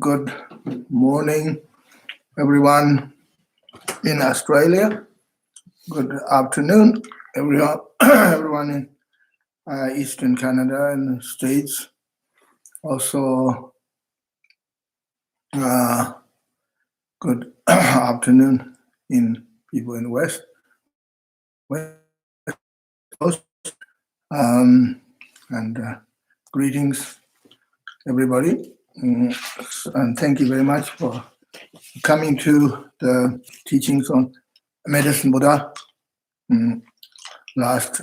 Good morning, everyone in Australia. Good afternoon, everyone in Eastern Canada and the States. Also, good afternoon in people in West Coast. And greetings, everybody. And thank you very much for coming to the teachings on Medicine Buddha last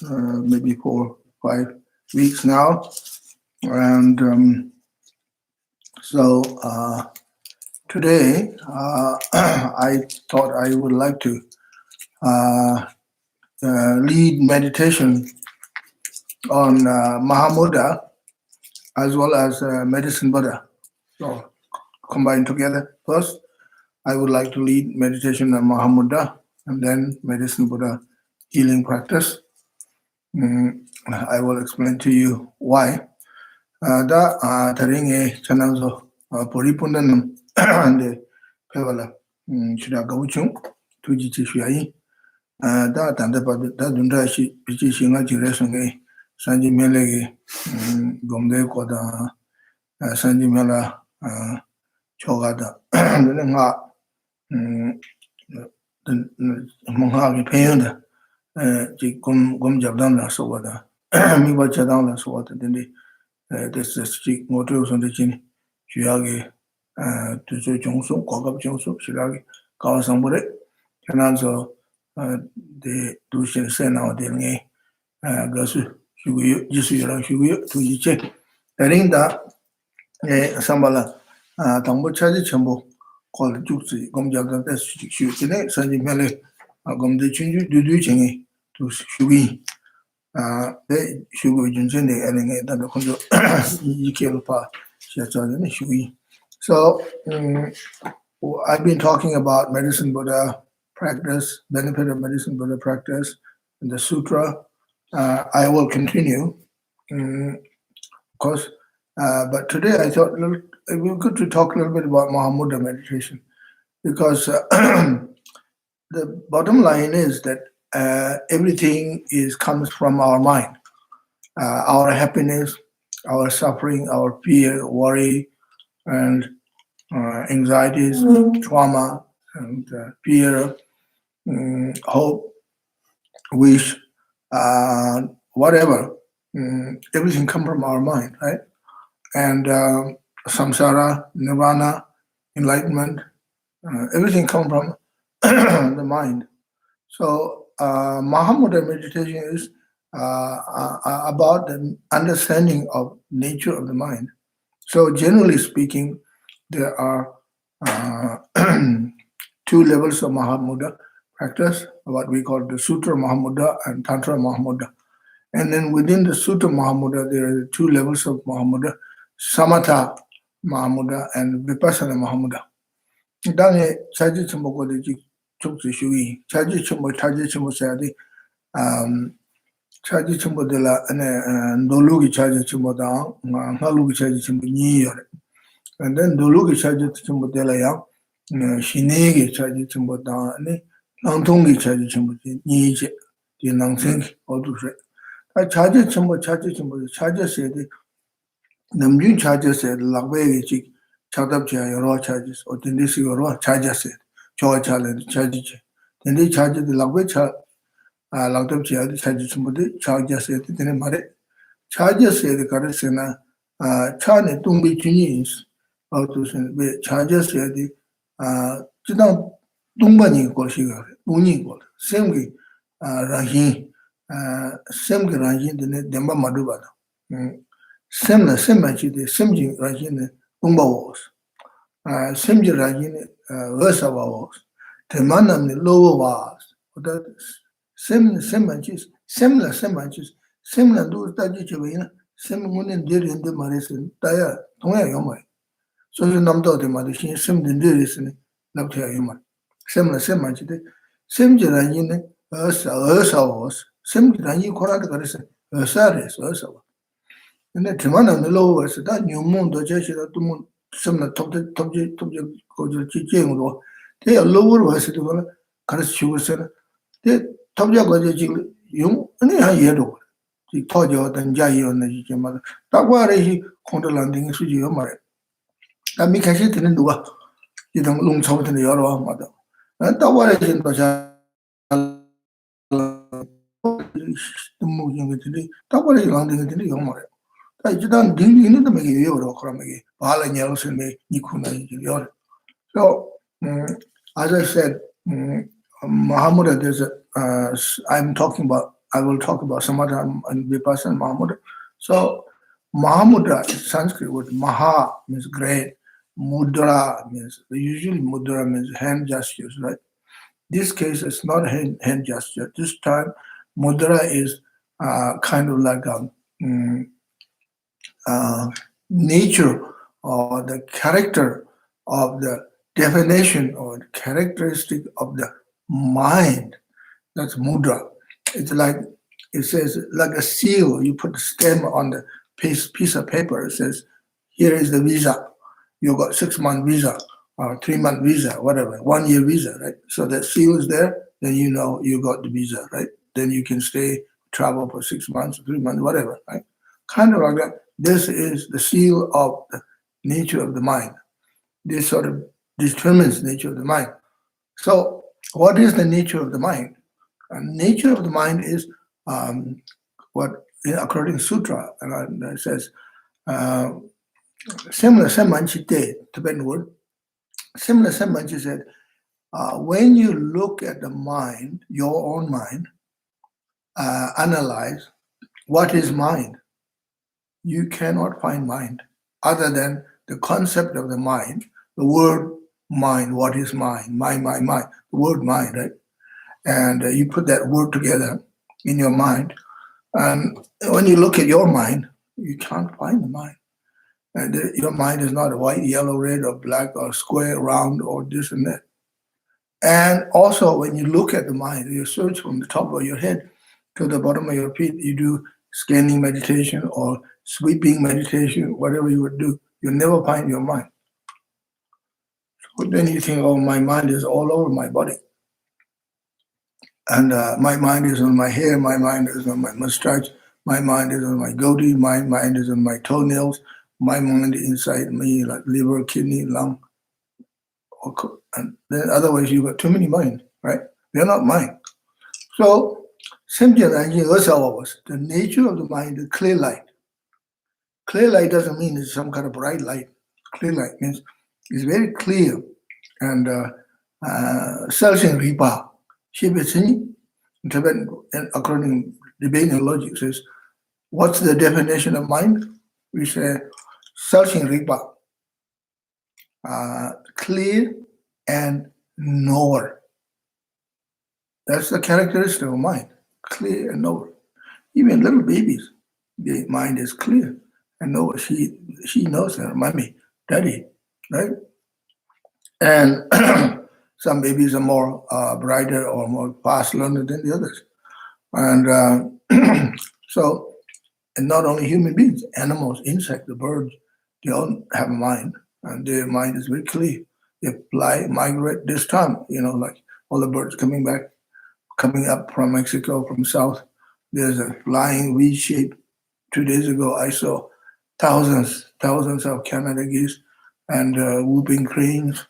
maybe 4 or 5 weeks now. And so today I thought I would like to lead meditation on Mahamudra as well as Medicine Buddha. So combined together. First, I would like to lead meditation on Mahamudra and then Medicine Buddha healing practice. I will explain to you why. Da taringe chananzo poripundanam and pevala shida gauchung tuji chishuai da tandapa da dunda shi pichi shinga jiresange sanji melege gomde koda sanji mela chogada nga mongha ki peyunda ji gom jabdan la sowada mi ba chadang la sowada dinde this is ji motor on the chin juyage to so jongso gogab jongso shirage kawasambure kananzo de dushin sena de nge gasu shuguyu jisu yara shuguyu to jiche tarinda sambala 당부 차지 전부 걸 죽지 검자가 됐을 때 산지 mel에 검대 진주 두두 정이 또 슈기 네 슈기 준전에 아니게 다도 கொஞ்சம் 이케로 봐 시작하는 슈기. So I've been talking about Medicine Buddha practice, benefit of Medicine Buddha practice in the sutra. I will continue, of course, but today I thought it would be good to talk a little bit about Mahamudra meditation, because the bottom line is that everything comes from our mind. Our happiness, our suffering, our fear, worry, and anxieties, trauma, and fear, hope, wish, whatever, everything comes from our mind, right? And samsara, nirvana, enlightenment, everything comes from the mind. So Mahamudra meditation is about the understanding of nature of the mind. So generally speaking, there are 2 levels of Mahamudra practice, what we call the Sutra Mahamudra and Tantra Mahamudra. And then within the Sutra Mahamudra, there are 2 levels of Mahamudra, Samatha Mahamudra and Vipassana Mahamudra. Dange chaji chimbo ko de chukzi shui, chaji chimbo sayadi, chaji chimbo de la ndolugi chaji chimbo da, ngalugi chaji chimbo ni yore. And then ndolugi chaji chimbo de la yang, shinegi chaji chimbo da, langtongi chaji chimbo ni je, di nangsengi odu shwe. Chaji chimbo, chaji sayadi, namjun chaji sayadi, lakwe chik, chadab chaya yorwa chajis, or tindisi yorwa chajas, chowa chala chaji che. Tindi chaji the lakwe cha lakdab chaya chaji chumbude, chajas sayadi, tene mare. Chajas sayadi karisena, chane tumbi chunis, or to say, chajas sayadi, chidang tumbani kol shiga, uni kol, semgi rahin, semgi rahin, tene demba madubada. Semna semmachi de semji rahin, was Simji Rajini Versa was Temanam lower was that semanches, similar semanches, similar do Tajichavina, similar dear in the Marisan, Taya, Tonga Yomai. So you number the Madishin, similar dearison, not here human. Similar semanchite, Simji Rajini Versa was, Simji Raji Koraka Versa, Versa. and the Timana and the lowest that new moon, the Jessica to moon, some top the go to Jing. They are lower was it one, Karasusan. They top your young, and they are yellow. He told you than Jay on the mother. That why he contra landing is your mother. That make a shit in the work. You don't long talk in the other mother. And that why is in the moving with the that why is landing in the young mother. I don't think you need to make a year or crammy. All and yellows and me, Nikuna. So, as I said, Mahamudra, there's I will talk about some other and Vipassana Mahamudra. So, Mahamudra is Sanskrit word. Maha means great. Mudra means, usually mudra means hand gestures, right? This case is not hand gesture. This time, mudra is kind of like nature or the character of the definition or characteristic of the mind. That's mudra. It's like, it says, like a seal. You put the stamp on the piece of paper. It says, here is the visa. You got 6-month visa or 3-month visa, whatever, 1-year visa, right? So the seal is there, then you know you got the visa, right? Then you can travel for 6 months, 3 months, whatever, right? Kind of like that. This is the seal of the nature of the mind. This sort of determines the nature of the mind. So what is the nature of the mind? Nature of the mind is what, according to Sutra, and it says, similar Semanchite, Tibetan word, similar Semanchite said, when you look at the mind, your own mind, analyze what is mind, you cannot find mind other than the concept of the mind, the word mind, what is mind, the word mind, right? And you put that word together in your mind. And when you look at your mind, you can't find the mind. And your mind is not white, yellow, red, or black, or square, round, or this and that. And also, when you look at the mind, you search from the top of your head to the bottom of your feet, you do scanning meditation or sweeping meditation, whatever you would do, you'll never find your mind. So then you think, oh, my mind is all over my body. And my mind is on my hair, my mind is on my mustache, my mind is on my goatee, my mind is on my toenails, my mind inside me, like liver, kidney, lung. And then otherwise you got too many minds, right? They're not mine. So, the nature of the mind is clear light. Clear light doesn't mean it's some kind of bright light. Clear light means it's very clear. And Selshin Ripa, in Tibetan, according to Tibetan logic, says, what's the definition of mind? We say, Selshin Ripa, clear and knower. That's the characteristic of mind, clear and knower. Even little babies, their mind is clear and knower. She knows her mommy, daddy, right? And some babies are more brighter or more fast learner than the others. And so, and not only human beings, animals, insects, the birds, they all have a mind, and their mind is very clear. They fly, migrate this time, like all the birds coming up from Mexico, from south. There's a flying V shape. 2 days ago, I saw thousands of Canada geese and whooping cranes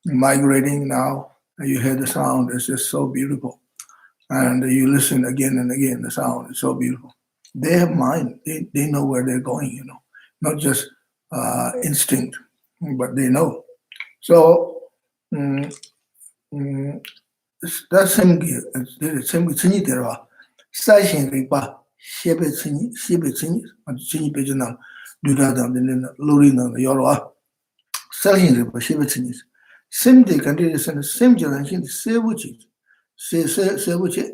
migrating now. You hear the sound, it's just so beautiful. And you listen again and again, the sound is so beautiful. They have mind, they know where they're going, not just instinct, but they know. So that's same tsinyi terwa. Sashin ripa, shebe tsinyi, tsinyi pejana, dudadam, lorina, yorwa. Sashin ripa, shebe tsinyi. Same day condition, same generation, sevuchi, sevuchi,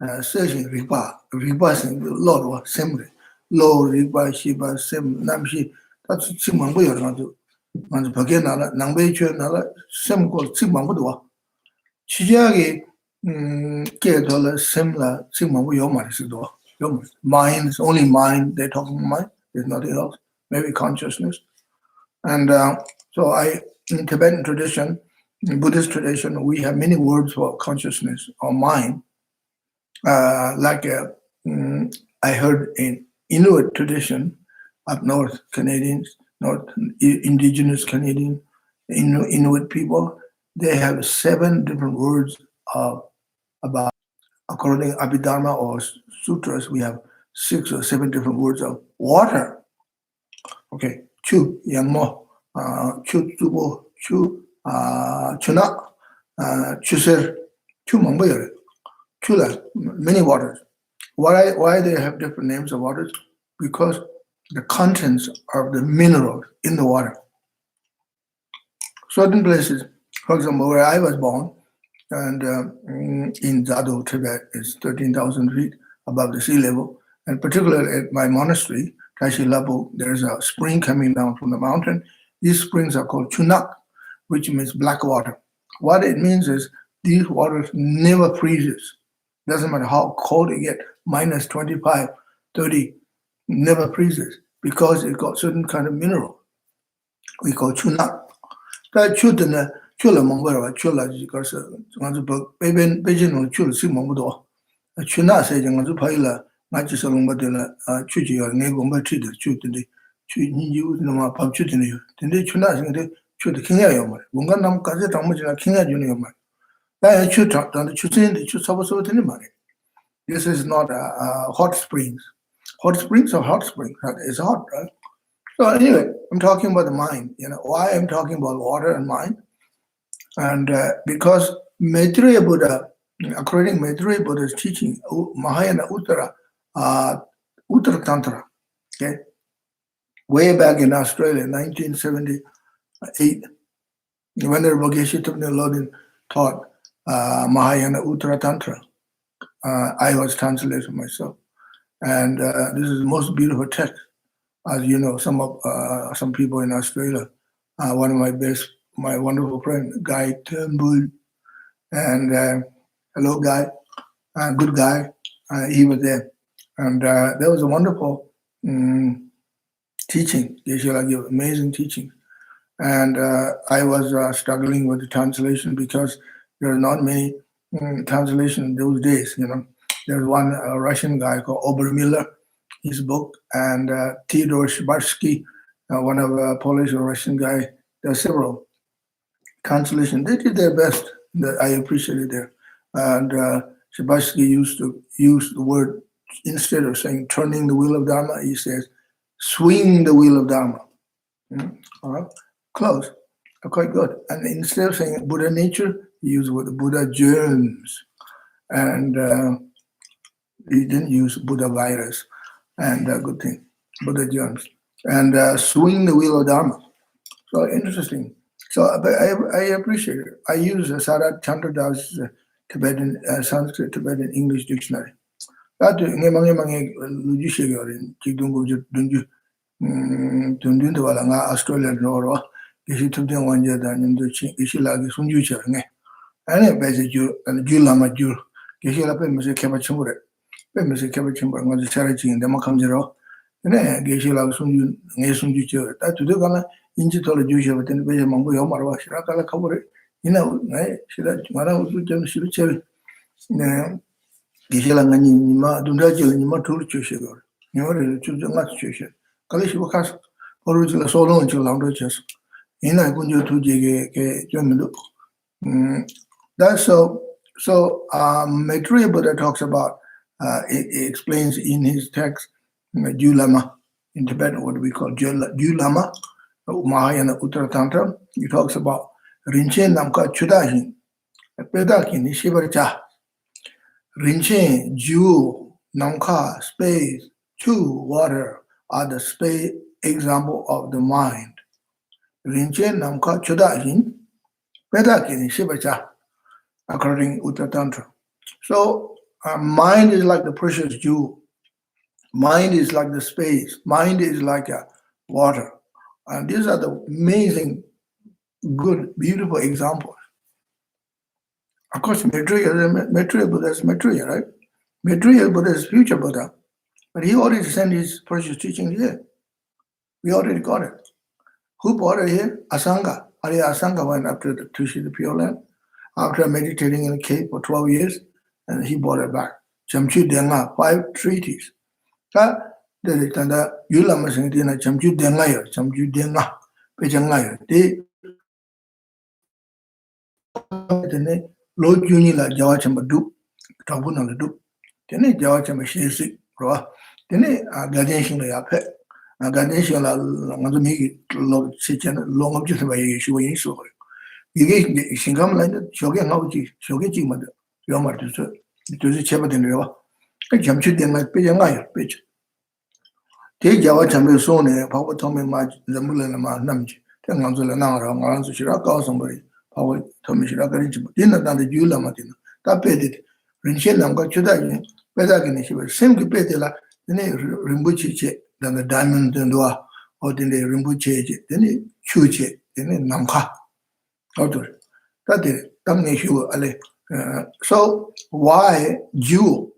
sashin ripa sing, lord, same, low ripa, shiba, same, namshi, that's Simangbo Yormatu. And Pagana, Nangbechu, same called Simangbo. Chijagi $1 similar Simangbo Yomar. Mind is only mind, they're talking mind, There's nothing else. Maybe consciousness. And so in Tibetan tradition, in Buddhist tradition, we have many words for consciousness or mind. I heard in Inuit tradition, up north, Canadians, indigenous Canadian, Inuit people, they have 7 different words about, according to Abhidharma or sutras, we have 6 or 7 different words of water. Okay, chu, yangmo, chu tubo, chu, chuna, chusir, chu mambayore, chula, many waters. Why they have different names of waters? Because the contents of the minerals in the water. Certain places, for example, where I was born, and in Zadu, Tibet, is 13,000 feet above the sea level, and particularly at my monastery, Tashi Labu, there's a spring coming down from the mountain. These springs are called chunak, which means black water. What it means is these waters never freezes. Doesn't matter how cold it gets, minus 25, 30, never freezes because it got certain kind of mineral we call chunak. That chudana chula mongwa chula because Beijing chula si mongdo. Chuna say jangazu paila not just along badela chuji or negomba chid chutindi chu no pub chutini. Tindi chuna sing chut kinga yoma. Bunga nam kaze tamujina kinga junior. That chut on the chutin the chut saboso. This is not hot springs. Hot springs are hot springs. It's hot, right? So anyway, I'm talking about the mind. Why I'm talking about water and mind, and because Maitreya Buddha, according to Maitreya Buddha's teaching, Mahayana Uttara Tantra, okay, way back in Australia, 1978, Venerable Geshe Thupten Lodin taught Mahayana Uttara Tantra. I was translator myself, and this is the most beautiful text. As you know, some people in Australia, one of my wonderful friend, Guy Turnbull, and hello, Guy, good guy, he was there, and there was a wonderful teaching. Geshe gave amazing teaching, and I was struggling with the translation because there are not many translation in those days. There's one Russian guy called Obermiller, his book, and Theodore Shbarsky, one of Polish or Russian guy. There are several translations. They did their best. I appreciate it there. And Shbarsky used to use the word, instead of saying turning the wheel of Dharma, he says swing the wheel of Dharma. All right, close, quite good. And instead of saying Buddha nature, he used the word Buddha germs, and he didn't use Buddha virus. And good thing, Buddha germs, and swing the wheel of Dharma. So interesting. So I appreciate it. I use Sarat Chandradas Tibetan Sanskrit Tibetan English dictionary. That ngemange lujishegorin jidungu dunju dundundu wala nga Australia noro isi tubden wanje da nyamdo chi isi lagi sunju chernge. Ane beze ju lama ju isi la pe mse keba chimure. Pe mse keba chimure ngazi chara ching dema kamjiro. Ane isi lagi sunju nge sunju chore. Ta tudu kana inji tola ju sheba tene beze mambu yo marwa shira kala kabure. Ina ngai shira mara usu jam shiru chere. Isi la ngani nima dunda jila nima tulu choshegor. Nima re chujo ngat choshe. Kali shibu kas oru jila solo nchila langdo ches. Ina kunjo tuje ke jomidu. That's so Maitreya Buddha talks about, he explains in his text, Julama, in Tibetan, what we call Julama, Mahayana Uttara Tantra. He talks about Rinchen Namka Chudahin, Pedakin, Shivarcha, Rinchen, Ju, Namka, space, Chu, water, are the space example of the mind. Rinchen Namka Chudahin, Pedakin, Shivarcha, according to Uttara Tantra. So mind is like the precious jewel. Mind is like the space. Mind is like water. And these are the amazing, good, beautiful examples. Of course, Maitreya Buddha is Maitreya, right? Maitreya Buddha is future Buddha. But he already sent his precious teaching here. We already got it. Who brought it here? Asanga. Arya Asanga went up to the Pure Land after meditating in a cave for 12 years, and he brought it back. Chamchu Denga, 5 treaties. The Tanda Yulama Singina, Chamchu Denga, Chamchu Denga, Pechanga. They Lord Junila Jawachamba Tabuna do. Then Jawachamba Shesi, Roa. Then Gadation Yape. Gadation Mazumi Lord Sitchin, long object by Yeshu so. You get Shingam like Shogan Nauji, Shogaji Mother, Yomar to the Chabat in River. I jump to them like Pejanga, pitch. Take Jawachamba Sone, Power Tommy Maj, the Mulana Namji, Tangamzula Nara, Maranzo Shiraka or somebody, Power Tommy Shiraka, dinner than the Jula Martina. That paid it. Rinchelam got you that, better than she was simply petela, the name Rimbuchi than the diamond and doa, or the Rimbuchi, then it chuche, then it namka. That is, so why jewel?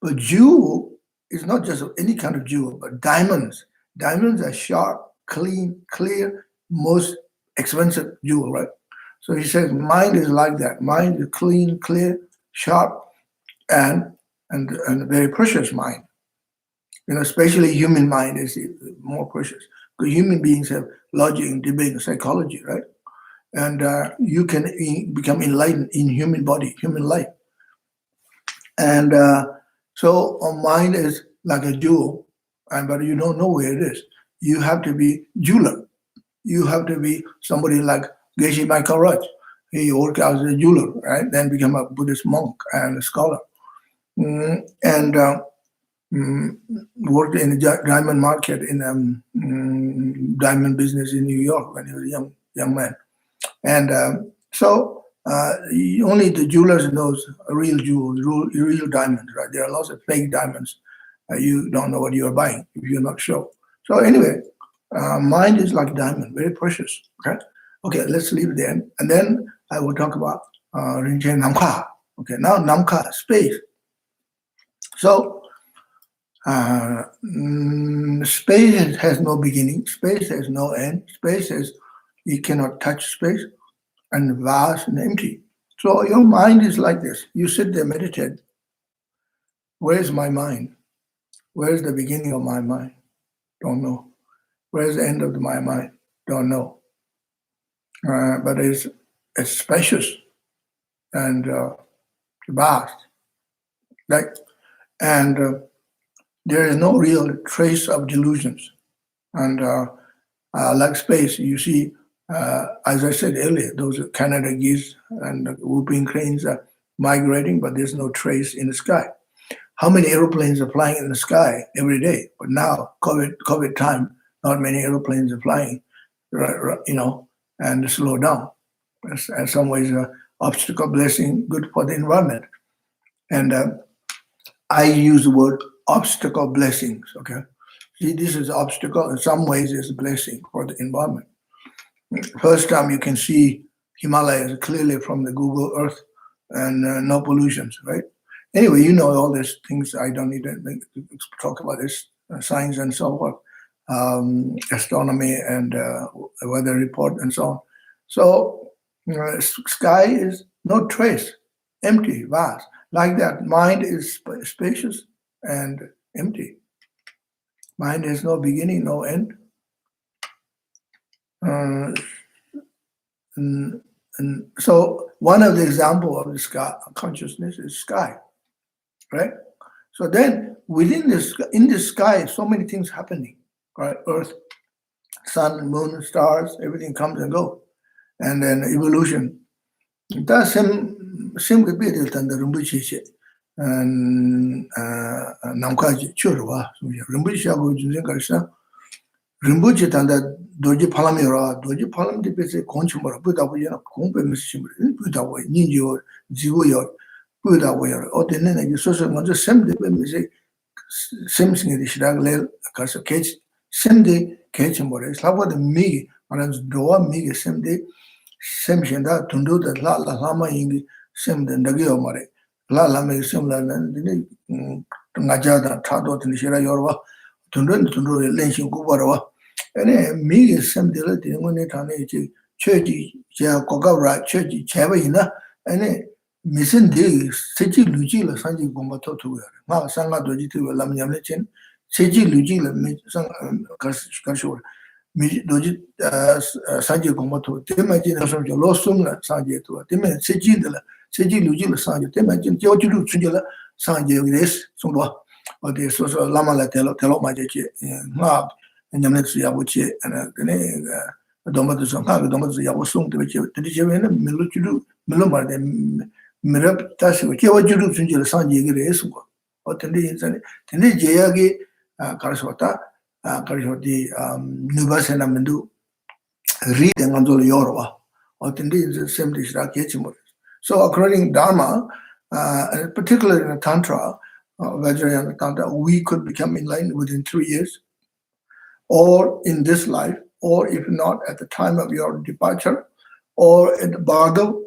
But jewel is not just any kind of jewel, but diamonds. Diamonds are sharp, clean, clear, most expensive jewel, right? So he says mind is like that. Mind is clean, clear, sharp, and very precious mind. Especially human mind is more precious. Because human beings have logic and debate and psychology, right? And you can become enlightened in human body, human life. And so our mind is like a jewel, but you don't know where it is. You have to be jeweler. You have to be somebody like Geshe Michael Roach. He worked out as a jeweler, right? Then become a Buddhist monk and a scholar. And worked in the diamond market in diamond business in New York when he was a young man. And so only the jewelers knows real jewels, real diamonds, right? There are lots of fake diamonds. You don't know what you're buying if you're not sure. So anyway, mind is like diamond, very precious. Okay, let's leave it there. And then I will talk about Rinchen Namka. Okay, now Namka, space. So space has no beginning. Space has no end. Space is you cannot touch space, and vast and empty. So your mind is like this. You sit there, meditate. Where's my mind? Where's the beginning of my mind? Don't know. Where's the end of my mind? Don't know. But it's spacious and vast. And there is no real trace of delusions. And like space, you see, as I said earlier, those Canada geese and whooping cranes are migrating, but there's no trace in the sky. How many airplanes are flying in the sky every day? But now, COVID time, not many airplanes are flying, and slow down. In some ways, obstacle blessing, good for the environment. And I use the word obstacle blessings, okay? See, this is obstacle. In some ways, it's a blessing for the environment. First time you can see Himalayas clearly from the Google Earth and no pollutions, right? Anyway, you know all these things. I don't need to talk about this, science and so forth, astronomy and weather report and so on. So sky is no trace, empty, vast. Like that, mind is spacious and empty. Mind has no beginning, no end. And so one of the examples of the sky consciousness is sky, right? So then within this, in the sky, so many things happening, right? Earth, sun, moon, stars, everything comes and goes. And then evolution. That's same bit than the Rinpoche and Namkaji Churwa. Rinpoche go using Karsha. Rinpoche tanda doji palamira, doji palam de pese conchumara, Buddha way, Kumpe Mississippi, Buddha way, Ninjo, Zigo, Buddha way, or the Nene, you social much same day, music, same thing the Shiragle, Casa Cage, same day, catch him what is like the me, and door me, same day, same shenda, Tundu, the La Lama Ingi, same than the Gio Mare, La Lama is similar than Najada, Tado, and Shira Yorwa, Tundu, Lenshin Kubarawa. And me is some delivery when it on a churchy, Coca churchy, Chavina, and missing days, Seji Lugila, Sanji Gombato to her. Now, Sanga Doji to Lamyamichin, Seji Lugila, Kashur. Doji Sanji Gomato, Timajin some Losum Sanji to a Timan Sejindala, Seji Lugila Sanji, Timajin, Joju Sujala, Sanji Res, Sumba, or the social Lama Latelo, Telomaji, Mab, and Yametsu Yabuchi, and Domatu Sanka, Domatu Yabusum, to which the Jevena, Miluchu, Milumar, the Mirab Tashi, Kiwaju Sujala Sanji Res, or Tendi Jayagi, Karaswata. Karishoti Nubasena Mendu read and Anzol Yorwa, or the same dish. So, according to Dharma, particularly in the Tantra, Vajrayana Tantra, we could become enlightened within 3 years, or in this life, or if not at the time of your departure, or in the Bhagav,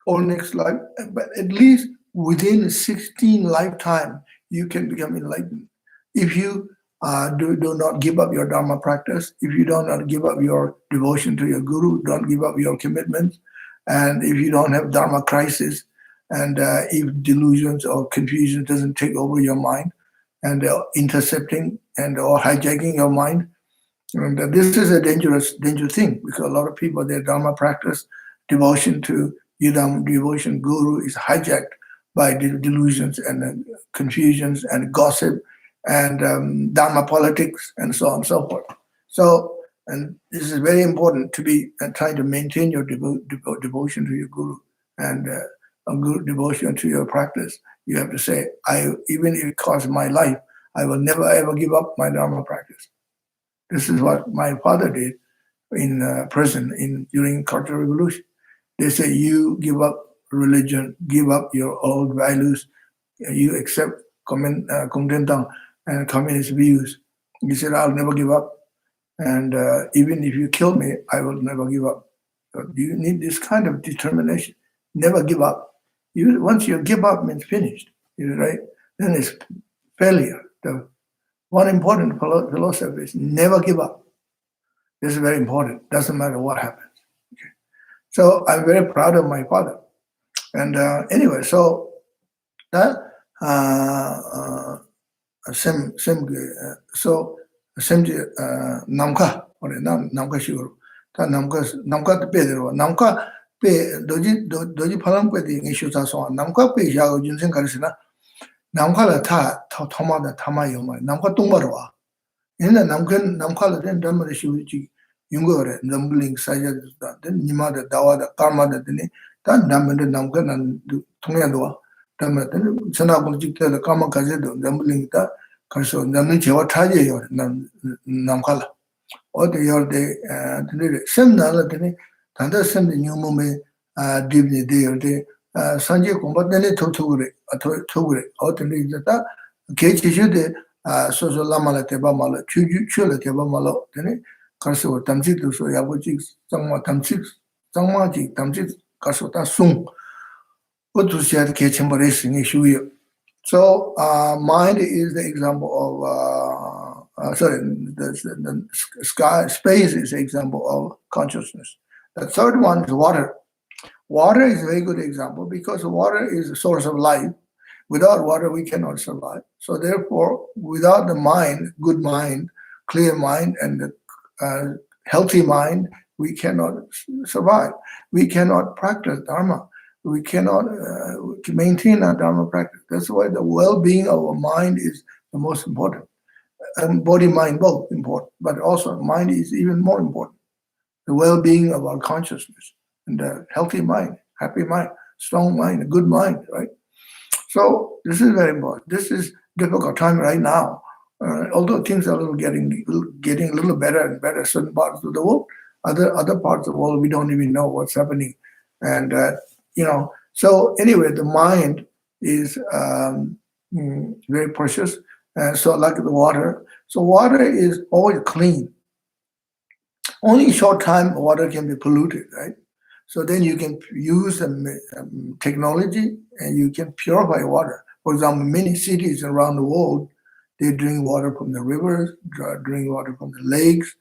or next life, but at least within 16 lifetime, you can become enlightened. If you do not give up your Dharma practice, if you do not give up your devotion to your Guru, don't give up your commitments, and if you don't have Dharma crisis, and if delusions or confusion doesn't take over your mind, and intercepting and or hijacking your mind, and this is a dangerous thing, because a lot of people, their Dharma practice, devotion to Yidam, devotion Guru is hijacked by delusions and confusions and gossip, and Dharma politics, and so on and so forth. So, and this is very important to be trying to maintain your devotion to your Guru, and a good devotion to your practice. You have to say, even if it costs my life, I will never ever give up my Dharma practice. This is what my father did in prison during Cultural Revolution. They say, you give up religion, give up your old values, you accept Kuomintang and communist views. He said, I'll never give up. And even if you kill me, I will never give up. So you need this kind of determination. Never give up. Once you give up, means finished, right? Then it's failure. The one important philosophy is never give up. This is very important. Doesn't matter what happens. Okay. So I'm very proud of my father. And anyway, so that so namka or namka shiguru. That namka pe dero. Namka pe doji palam pe di ngishu ta so. Namka pe jago junsen karisina. Namka la ta thoma da thama yoma. Namka tumbarwa. Inna namka la den dhamma de shivu ji yungo re nambuling saja da. Den nima da dawa da karma da dene. That dhamma de namka nan thongya doa. Dhamma den chana kul jikta da karma kaje do nambuling ta karso namni chewa thaje yor namka la. Or the yor de sem na la dene tanda sem de nyumo me divni de yor de sanje kumba dene thogure or the ta ke chishu de so lama la teba mala chu la teba mala dene karso tamsi to so yabu ji sangma tamsi ji tamsi karso ta sung otu sia ke chembare singi shuyo. So mind is the example of the space is the example of consciousness. The third one is water. Water is a very good example because water is a source of life. Without water, we cannot survive. So therefore, without the mind, good mind, clear mind, and the healthy mind, we cannot survive. We cannot practice Dharma. We cannot maintain our Dharma practice. That's why the well-being of our mind is the most important. And body, mind, both important, but also mind is even more important. The well-being of our consciousness and the healthy mind, happy mind, strong mind, a good mind, right? So this is very important. This is difficult time right now. Although things are getting a little better and better, certain parts of the world, other parts of the world we don't even know what's happening, and So anyway, the mind is very precious, and so like the water. So water is always clean. Only short time water can be polluted, right? So then you can use technology and you can purify water. For example, many cities around the world, They drink water from the rivers, drink water from the lakes,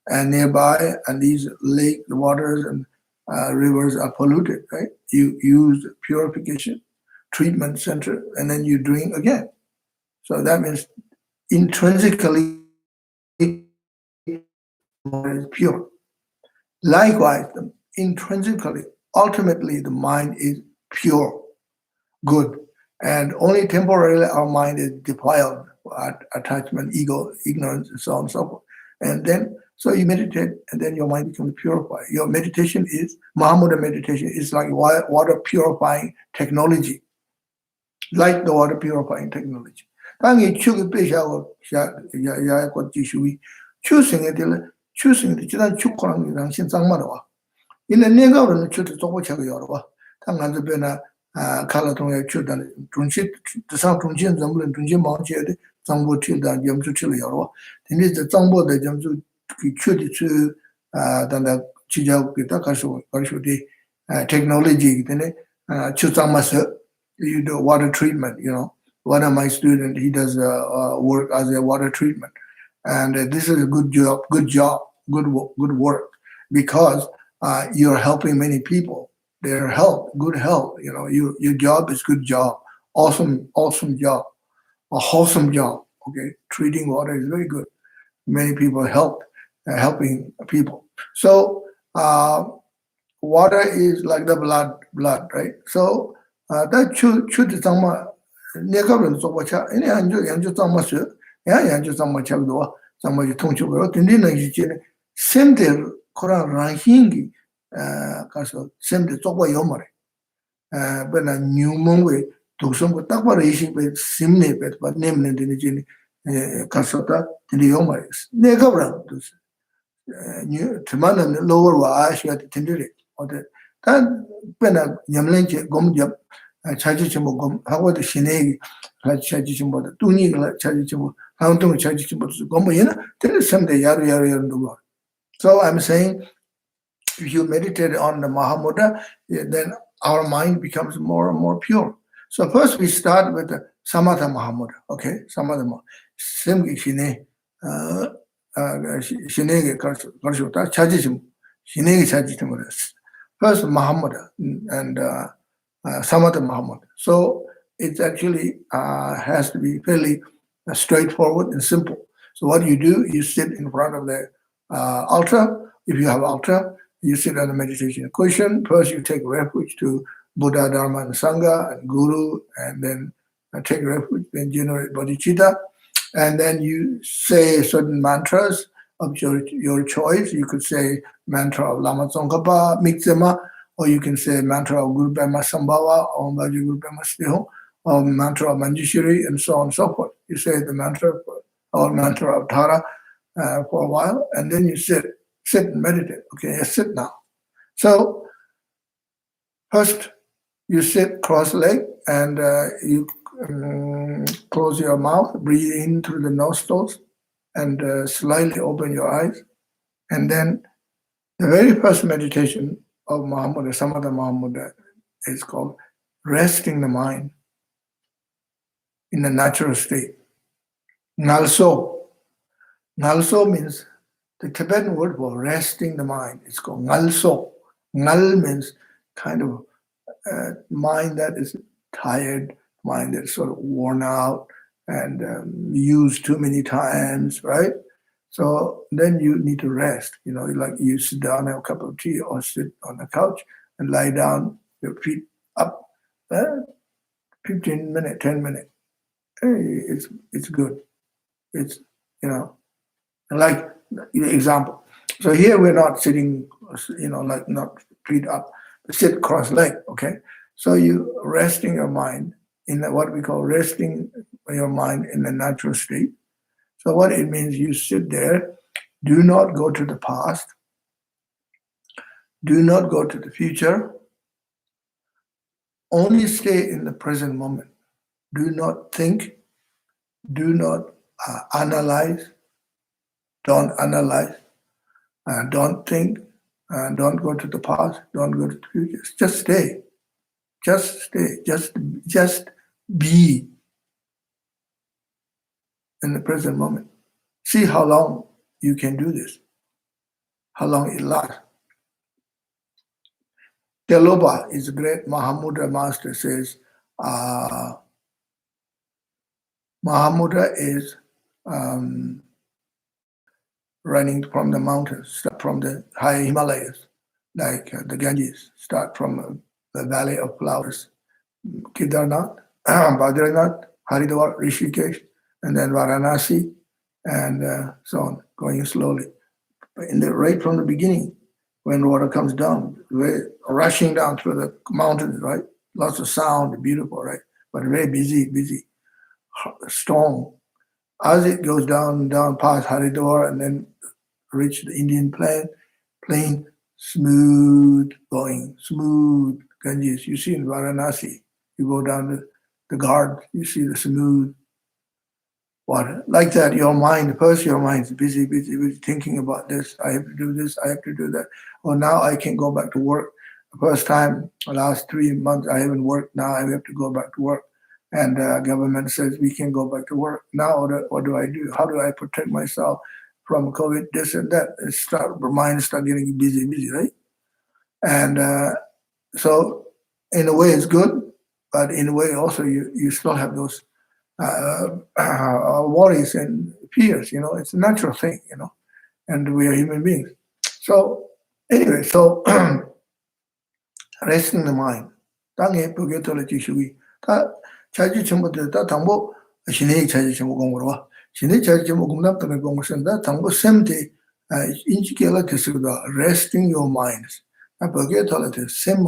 and nearby, and these lake waters and rivers are polluted, right? You use purification treatment center, and then you drink again. So that means intrinsically water is pure. Likewise, intrinsically, ultimately, the mind is pure, good, and only temporarily our mind is defiled, attachment, ego, ignorance, and so on and so forth. And then, so you meditate, and then your mind becomes purified. Your meditation is, Mahamudra meditation is like water purifying technology, like the water purifying technology. Choosing 지난 축구랑 신상마로와 이는 내가는 추도 조고차가 여러와 당간도 변화 칼라통에 추단 중시 대상 중심 점을 중심 마음제의 정보 tilda 점수 칠 여러와 근데 저 정보의 점수 그 추디 단다 지자국이다 가서 가서디 technology 때문에 추상마서 you do water treatment, one of my students, he does work as a water treatment. And this is a good work, because you're helping many people. Their health, good health. Your job is good job, awesome job, a wholesome job. Okay, treating water is very good. Many people helping people. So water is like the blood, right? So that should Dhamma 내가는 소바차 이내 양주 장마스 양주 장마차도 장마지 통치고요. 근데는 이제 샘들 코란 랑hingi 가서 샘들 쪼고 요마래. 베나 뉴몽we 독성고 딱 봐라 이식배 심내 배 내면 되는 이제 가서다 근데 요마래. 내가랑 뉴 드만은 로어와 아시아 텐들이 어때? 단 베나 냠랭제 곰잡 차지치모 하고도 신에기 차지치모도 뚱이가 차지치모 한동 차지치모도 곰보이나 들으선데 야루야루야루. So I'm saying, if you meditate on the Mahamudra, then our mind becomes more and more pure. So first we start with the Samatha Mahamudra. Okay, Samatha Mahamudra. Simgi shine shinege karshota 차지치모 신에기 차지치모. First Mahamudra and Samatha Mahamudra. So it actually has to be fairly straightforward and simple. So what you do, you sit in front of the altar. If you have altar, you sit on the meditation cushion. First you take refuge to Buddha, Dharma, and Sangha, and Guru, and then take refuge, then generate bodhicitta. And then you say certain mantras of your choice. You could say mantra of Lama Tsongkhapa, Mikzema, or you can say mantra of Guru Brahma Sambhava, or Maji Guru Brahma Sneho, or mantra of Manjushri, and so on and so forth. You say the mantra or mantra of Tara for a while, and then you sit and meditate. Okay, sit now. So first you sit cross-legged, and you close your mouth, breathe in through the nostrils, and slightly open your eyes. And then the very first meditation of Mahamudra, Samatha Mahamudra, is called resting the mind in the natural state. Ngalso. Ngalso means the Tibetan word for resting the mind. It's called ngalso. Ngal means kind of mind that is tired, mind that's sort of worn out and used too many times, right? So then you need to rest. Like you sit down, have a cup of tea, or sit on a couch and lie down, your feet up, 15 minutes, 10 minutes. Hey, it's good. It's, like example. So here we're not sitting, like not feet up, but sit cross-legged, okay? So you resting your mind in what we call resting your mind in the natural state. So what it means, you sit there, do not go to the past, do not go to the future, only stay in the present moment. Do not think, do not analyze, don't analyze, don't think, don't go to the past, don't go to the future. Just stay, just be. in the present moment. See how long you can do this, how long it lasts. Teloba is a great Mahamudra master, says Mahamudra is running from the mountains, start from the high Himalayas, like the Ganges, start from the Valley of Flowers, Kedarnath, Badrinath, Haridwar, Rishikesh, and then Varanasi, and so on, going slowly. But right from the beginning, when water comes down, rushing down through the mountains, right? Lots of sound, beautiful, right? But very busy, strong. As it goes down past Haridwar and then reach the Indian plain, smooth going, smooth Ganges. You see in Varanasi, you go down the Ghat, you see the smooth water. Like that, your mind is busy, thinking about this. I have to do this, I have to do that. Or now I can go back to work. The first time, the last 3 months, I haven't worked. Now I have to go back to work. And government says we can go back to work. Now what do I do? How do I protect myself from COVID, this and that? Mind start getting busy, right? And so in a way it's good, but in a way also you still have those worries and fears, it's a natural thing, and we are human beings. So anyway, resting the mind. 차지 전부터 다 당보 신의 차지 전부 공부로 신의 차지 전부 공답하는 공부선다 당보 샘데 인지계가 됐어도 resting your minds 아 거기에 돌아서 샘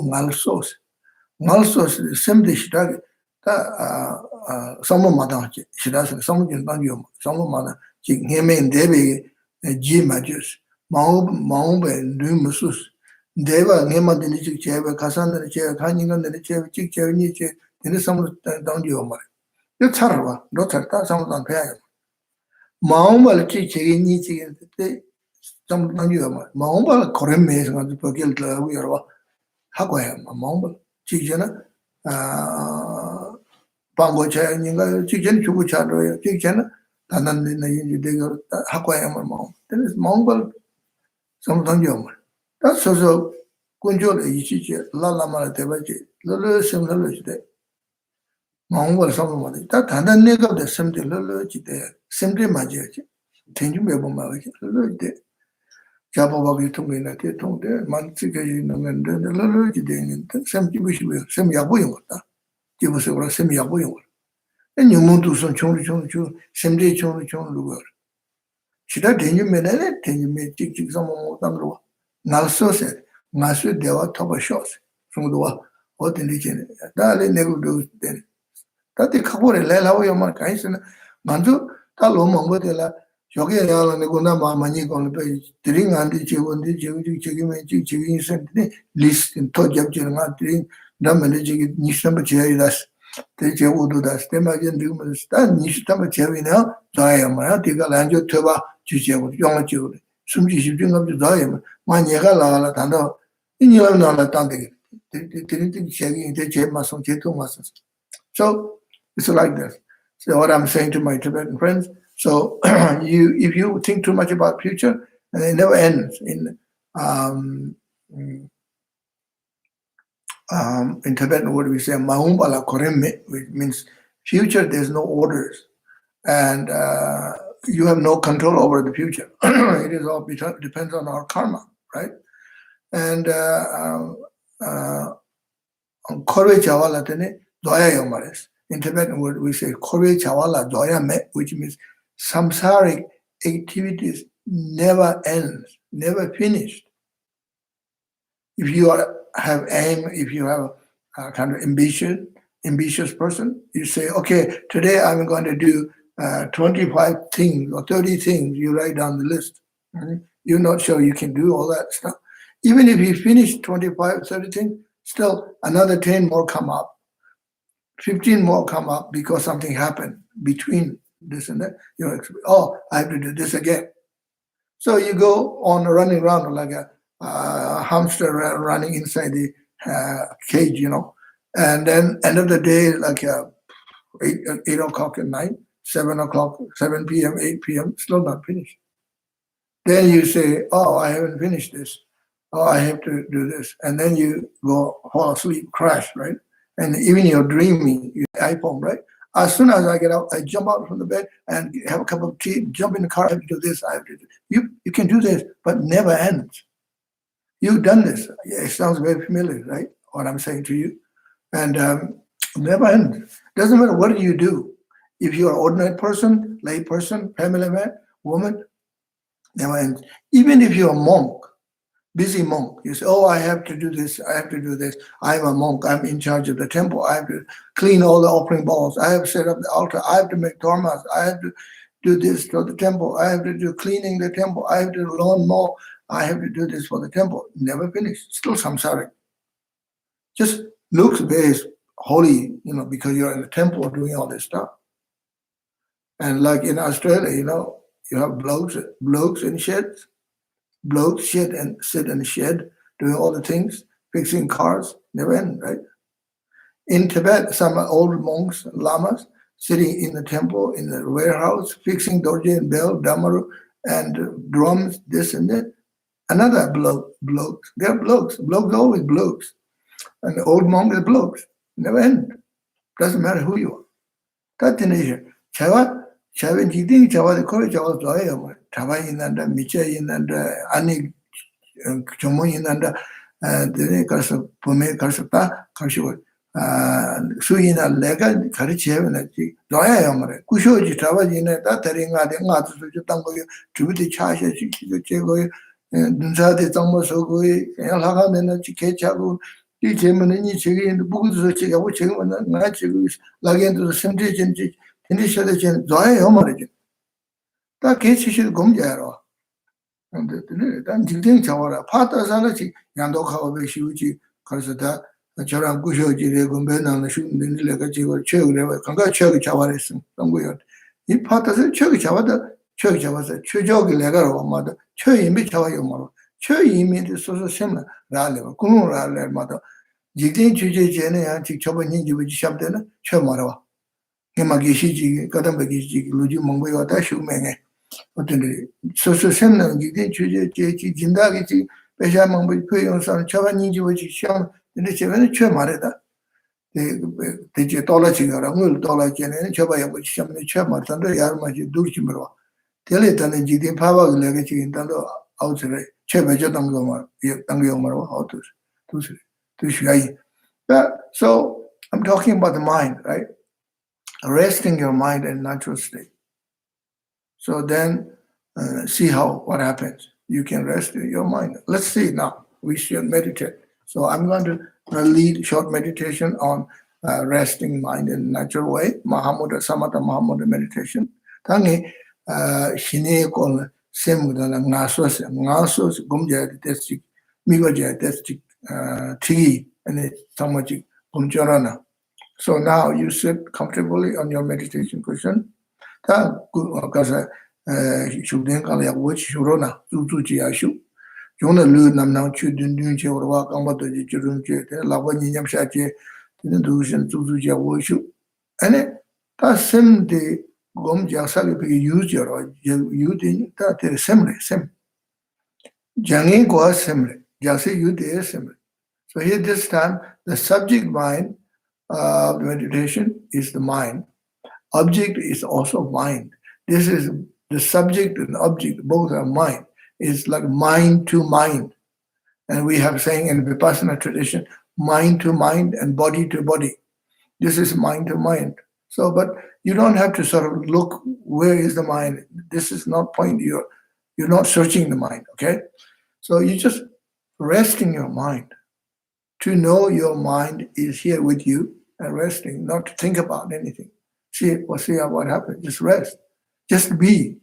말소스 샘데 시작이 다 성모마다 시작해서 성모진 당요 성모마다 지금 해면 대비 지마주스 마음에 누무수스 대바 내만들이 즉 제가 가산들이 제가 간인간들이 제가 직접이 제 얘네 사람을 당겨요 말. 이거 차라와. 너 잘다 사람도 배야. 마음을 지게니 지게 좀 당겨요 말. 마음을 거래매서 가지고 버길 들고 여러 하고 해요. 마음을 지게나 방고차인가 지게는 주고 차로요. 지게는 단단한 이제 내가 하고 해요 마음. 그래서 마음을 좀 당겨요 말. 그래서 군조를 이치지 라라마를 대바지 러러 생각을 때 마음을 삼으면 다 단단 내가 됐으면 러러지대 심리 맞이지 tenju mebo ma ke lo de jabo ba bi tung ne te tung de man chi ke no ngen de lo ji de ngen sem ji bu shi bu sem ya bu yo ta ji bu se ora sem ya bu yo e nyu mu du son chung sem de chung lu go shida tenju me ne tenju me chi chi so mo tang ro nal so se nga su de wa to ba sho se sung do wa o de li chen da le ne gu do de ta te kha bo le la wo yo ma kai se na manju ta lo mo ngo de la 여기 야라네 고나 마마니 고는 배 드링 안디 제원디 제기면 제기 있는데 리스트 또 잡지는 거 드링 남는 제기 니스는 제이다스 대 제우도다스 때마긴 지금 다 니스는 제위나 자야 말아 네가 란조 tö바 주제고 용어 지고 숨지 집중하면 자야 만약에 라라 단도 이니는 나라 단데 드링 제기 이제 제마성 제통마성 so it's like this. So what I'm saying to my Tibetan friends, so if you think too much about future, and it never ends. In Tibetan word we say "mahumbala koremme," which means future. There's no orders, and you have no control over the future. It is all depends on our karma, right? And korwe jawala tene doya yomares. In Tibetan word we say korwe jawala doya me, which means samsaric activities never ends, never finished. If you have aim, if you have a kind of ambitious person, you say, okay, today I'm going to do 25 things or 30 things. You write down the list. Right? You're not sure you can do all that stuff. Even if you finish 25, 30 things, still another 10 more come up, 15 more come up because something happened between this and that, I have to do this again. So you go on running around like a hamster running inside the cage, and then end of the day, like 8 o'clock at night, 7 o'clock, 7 p.m., 8 p.m., still not finished. Then you say, oh, I haven't finished this. Oh, I have to do this. And then you go fall asleep, crash, right? And even you're dreaming, your iPhone, right? As soon as I get out, I jump out from the bed and have a cup of tea, jump in the car, I have to do this, I have to do this. You can do this, but never ends. You've done this. It sounds very familiar, right? What I'm saying to you. And never ends. Doesn't matter what you do. If you're an ordinary person, lay person, family man, woman, never ends. Even if you're a monk, busy monk, you say, oh, I have to do this, I have to do this. I'm a monk, I'm in charge of the temple, I have to clean all the offering bowls, I have to set up the altar, I have to make dharmas, I have to do this for the temple, I have to do cleaning the temple, I have to learn more, I have to do this for the temple. Never finish, still samsaric. Just looks very holy, because you're in the temple doing all this stuff. And like in Australia, you have blokes in sheds, blokes sit in the shed, doing all the things, fixing cars, never end, right? In Tibet, some old monks, lamas, sitting in the temple, in the warehouse, fixing dorje and bell, damaru, and drums, this and that. Another blokes. They're blokes. Blokes always blokes. And the old monk is blokes. Never end. Doesn't matter who you are. That's the nature. Chawa jiding chawa the kore chawa zoya. Chawa inanda, micha inanda, ani chomo inanda, dene karsa pome karsa ta karshiwa. Suyina lega karichewa na chi zoya yamare. Kushoji chawa jine ta taringa de nga tu suju tango yo chubiti chasha chi chego dunsa de tangmo sogo ya laga nena chi kechago. 이 제문은 이 책이 무구도 책하고 책은 나 책이 라겐도 심지진지 인디셔도 전 좋아요 말이죠. 다 개치실 공자로. 근데 단 진행 잡아라. 파다산이 양도하고 배시우지 그래서 다 저랑 구셔지래 공배나는 쉬는데가 지고 책을 건가 책이 잡아냈음. 동고요. 이 파다서 책이 잡아서 최적이 내가로 엄마도 최임이 잡아요 말. 최임이 소소 셈나 라레고 군라레 마도 직진 주제 전에 직접 인지부지 샵되는 처음 알아봐. 해마기시지 가담바기지 루지 몽고가 다 쇼맹에 어떤 소소 셈나 직진 주제 제지 진다기지 배샤 몽고 표현상 처음 인지부지 샵 근데 제가 처음 말했다. 대체 돌아지가라 물 돌아지네 저봐야 뭐 시험에 처음 말던데 야르마지 둘지 말아. 텔레타는 직진 파바가 내가 지금 단도 아웃을 최배저 당고 말 당고 말아 아웃을 두스 So I'm talking about the mind, right? Resting your mind in natural state. So then see what happens. You can rest your mind. Let's see now. We should meditate. So I'm going to lead short meditation on resting mind in a natural way. Mahamudra, Samatha Mahamudra meditation. Tangi shine kol semudana ngasos gumja testik migoja testik tigi and tamaji gumjarana. So now you sit comfortably on your meditation cushion. Ta kasa shubden kala yakwo shurona zuji ashu. Jona lu namnang chu dun che orwa kamba to ji churun che te lawa nyam sha che tin du shen zuji yakwo shu. Ane ta sem de gom jasa ke use your you din ta te sem. Jangi go semre. Jase you de semre. So here this time, the subject mind of the meditation is the mind. Object is also mind. This is the subject and object, both are mind. It's like mind to mind. And we have saying in the Vipassana tradition, mind to mind and body to body. This is mind to mind. So, but you don't have to sort of look, where is the mind? This is not point. You're not searching the mind, okay? So you just rest in your mind. To know your mind is here with you and resting, not to think about anything. See what happens. Just rest. Just be.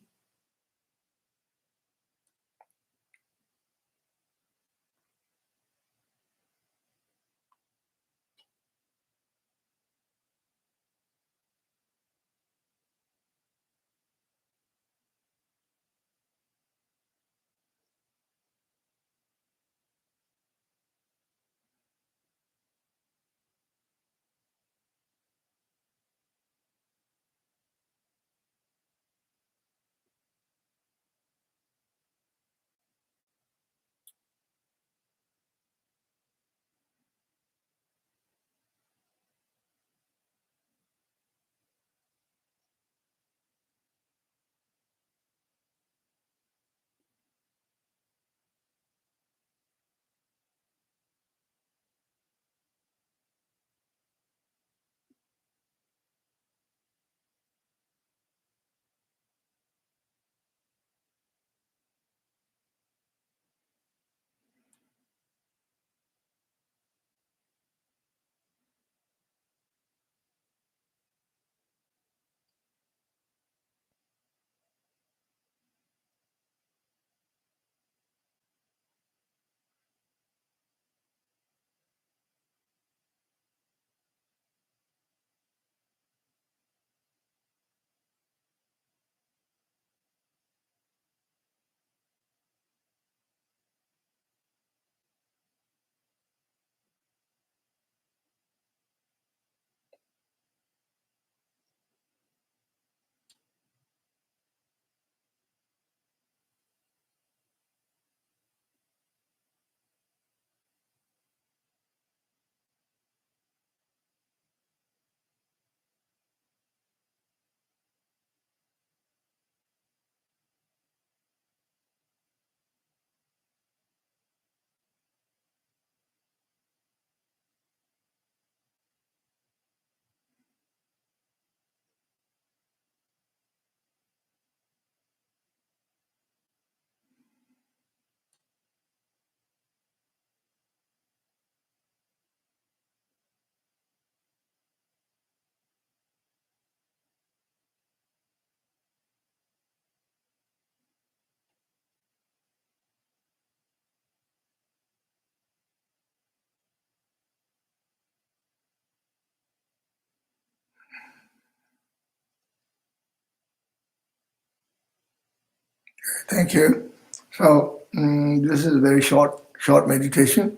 Thank you. So this is a very short meditation.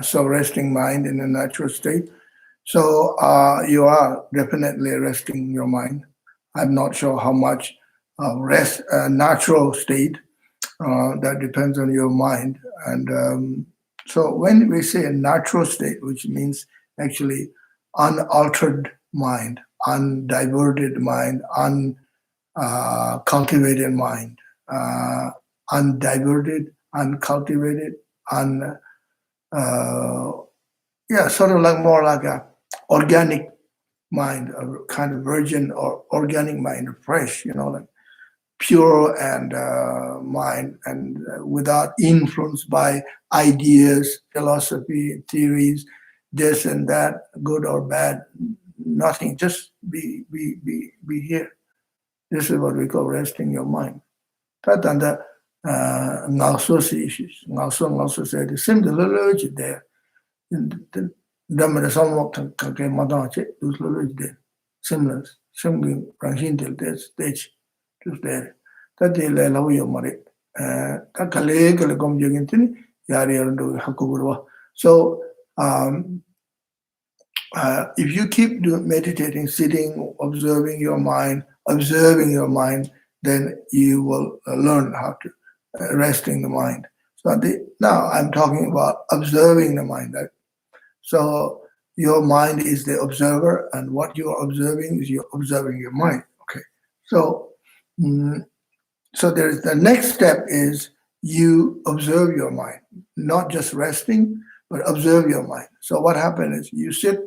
So resting mind in a natural state. So you are definitely resting your mind. I'm not sure how much rest, natural state. That depends on your mind. And so when we say a natural state, which means actually unaltered mind, undiverted mind, cultivated mind, undiverted, uncultivated, sort of like more like a organic mind, a kind of virgin or organic mind, fresh, like pure and mind, and without influence by ideas, philosophy, theories, this and that, good or bad, nothing, just be here. This is what we call resting your mind. That and the also issues, also say the same the knowledge there. The Dhamma the Salmo can get Madache, those knowledge there. Similar, branching till that stage to there. That they allow your money. Takale Kalagom Jagintini, Yari and Hakugurwa. So if you keep meditating, sitting, observing your mind, then you will learn how to resting the mind. So now I'm talking about observing the mind. Right? So your mind is the observer, and what you are observing is you're observing your mind. Okay. So so there's the next step is you observe your mind, not just resting, but observe your mind. So what happens is you sit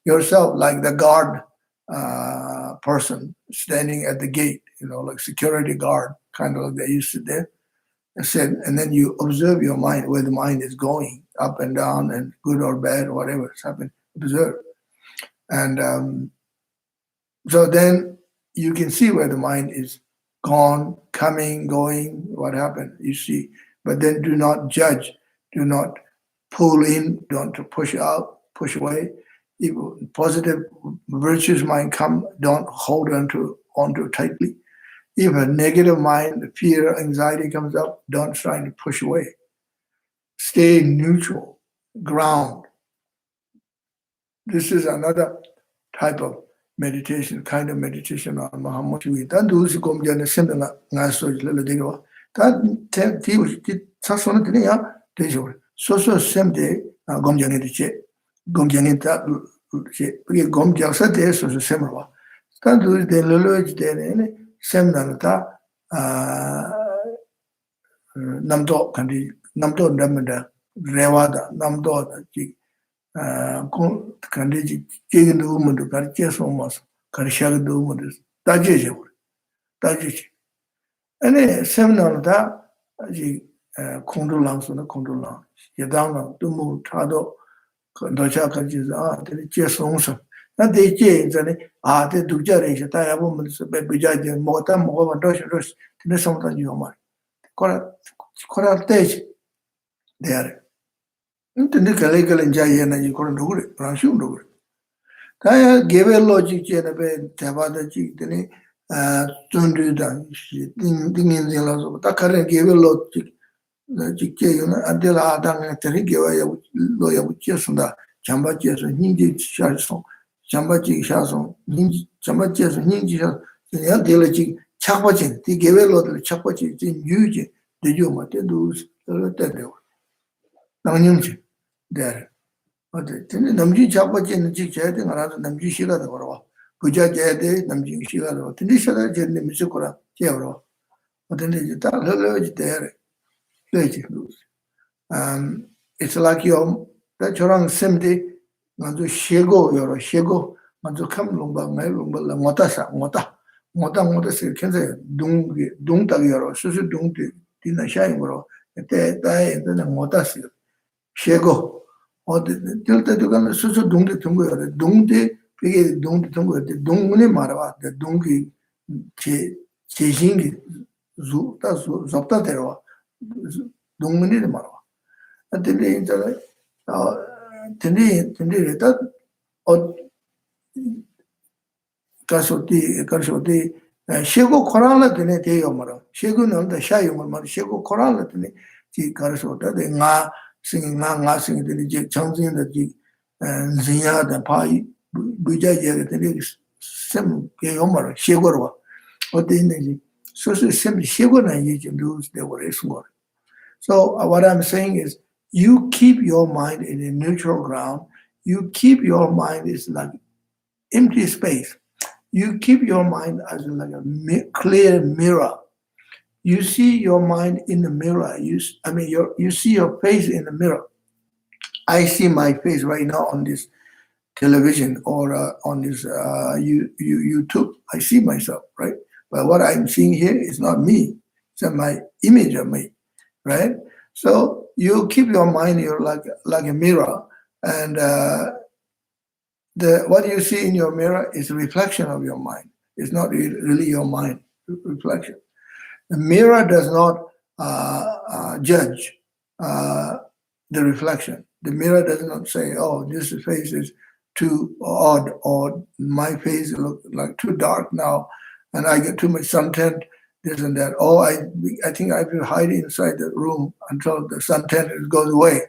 yourself like the guard person standing at the gate, like security guard, kind of like they used to there. And then you observe your mind, where the mind is going, up and down, and good or bad, or whatever is happening. Observe. And so then you can see where the mind is gone, coming, going, what happened, you see. But then do not judge, do not pull in, don't push out, push away. If positive virtues mind come, don't hold onto tightly. If a negative mind, fear, anxiety comes up, don't try to push away. Stay neutral, ground. This is another type of meditation, kind of meditation on Mahamudra. That those who come to similar Naso little digo. That tea was Sasson Tinia, Dejo. So same day, Gomjani the Che, Gomjani that Gomjasa de so similar. That do the Luluj de Semnata Namdo Kandi, Namdo Namada, Rewada, Namdo. Kandi chicken do mundo, Karchas almost, Karshag do mundo, Taji. And then seminal that the condolangs on the condolang. Yadana, Dumu, Tado, Docha Kanjis, the chess also. That they change and they do judge, a woman, Baby Mota, Mova, Dosh, to the something you mind. Coral Tage there. Into the legal and Jayana, you couldn't do it, Ranshum do it. Kaya gave a logic in a bed, Tabada Chitini, Tundudan, Dingin the Lazo, Takara gave a logic, until Adam and Terigua lawyer with Chesunda, Chamba Ches and Ninji Charson, Chamba Chi Shason, Chamba Ches and Ninji, the Dialogic Chapachin, he gave a lot of Chapachin in Yuji, the Yuma, the Dus, the Tedeo. Namjunji there. But the Namji Chapachi and the Chichating around Namji Shila the Varo. Puja Jade, Namji Shila, Tinisha, Jenny Misukura, Jero. But then the Talage there. It's like your that Jorang Semdi, Manzu Shego, your Shego, Manzu Kamlumba, Melumba, Mota, can say, Dung Tagiro, Susu Dung Tina Shaimoro, and then a Motasi. Shego, or the Tilta Dugan Susu Dungti Tungu, the Dungti, Piggy Dungti Tungu, the Dunguni Marava, the Dungi Chejingi Zopta Terra, Dunguni Marava. And the Tendi that or Kasoti, Shego Korala Dene de Yomara, Shego Nam the Shayomar, Shego Korala Dene, G. Karasota, the Nga singing the Changing the G. Zinya the Pai, Buja, the Sim Yomara, Shegorwa, or the energy. So simply Shego and you can lose the worst word. So what I'm saying is, you keep your mind in a neutral ground. You keep your mind is like empty space. You keep your mind as like a clear mirror. You see your mind in the mirror. You see your face in the mirror. I see my face right now on this television or on this YouTube. I see myself, right? But what I'm seeing here is not me. It's my image of me, right? So you keep your mind, you're like a mirror, and what you see in your mirror is a reflection of your mind. It's not really your mind reflection. The mirror does not judge the reflection. The mirror does not say, "Oh, this face is too odd," or "My face looks like too dark now, and I get too much suntan." This and that. Oh, I think I will hide inside the room until the suntan goes away,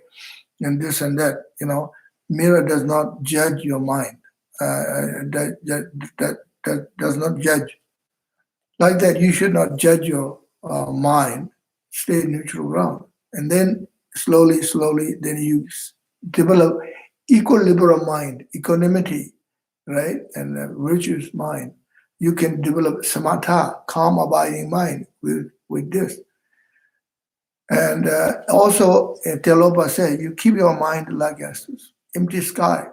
and this and that. Mirror does not judge your mind. That does not judge. Like that, you should not judge your mind. Stay neutral ground, and then slowly, then you develop equilibrium mind, equanimity, right, and virtuous mind. You can develop samatha, calm, abiding mind with this. And also, Telopa said, you keep your mind like an empty sky,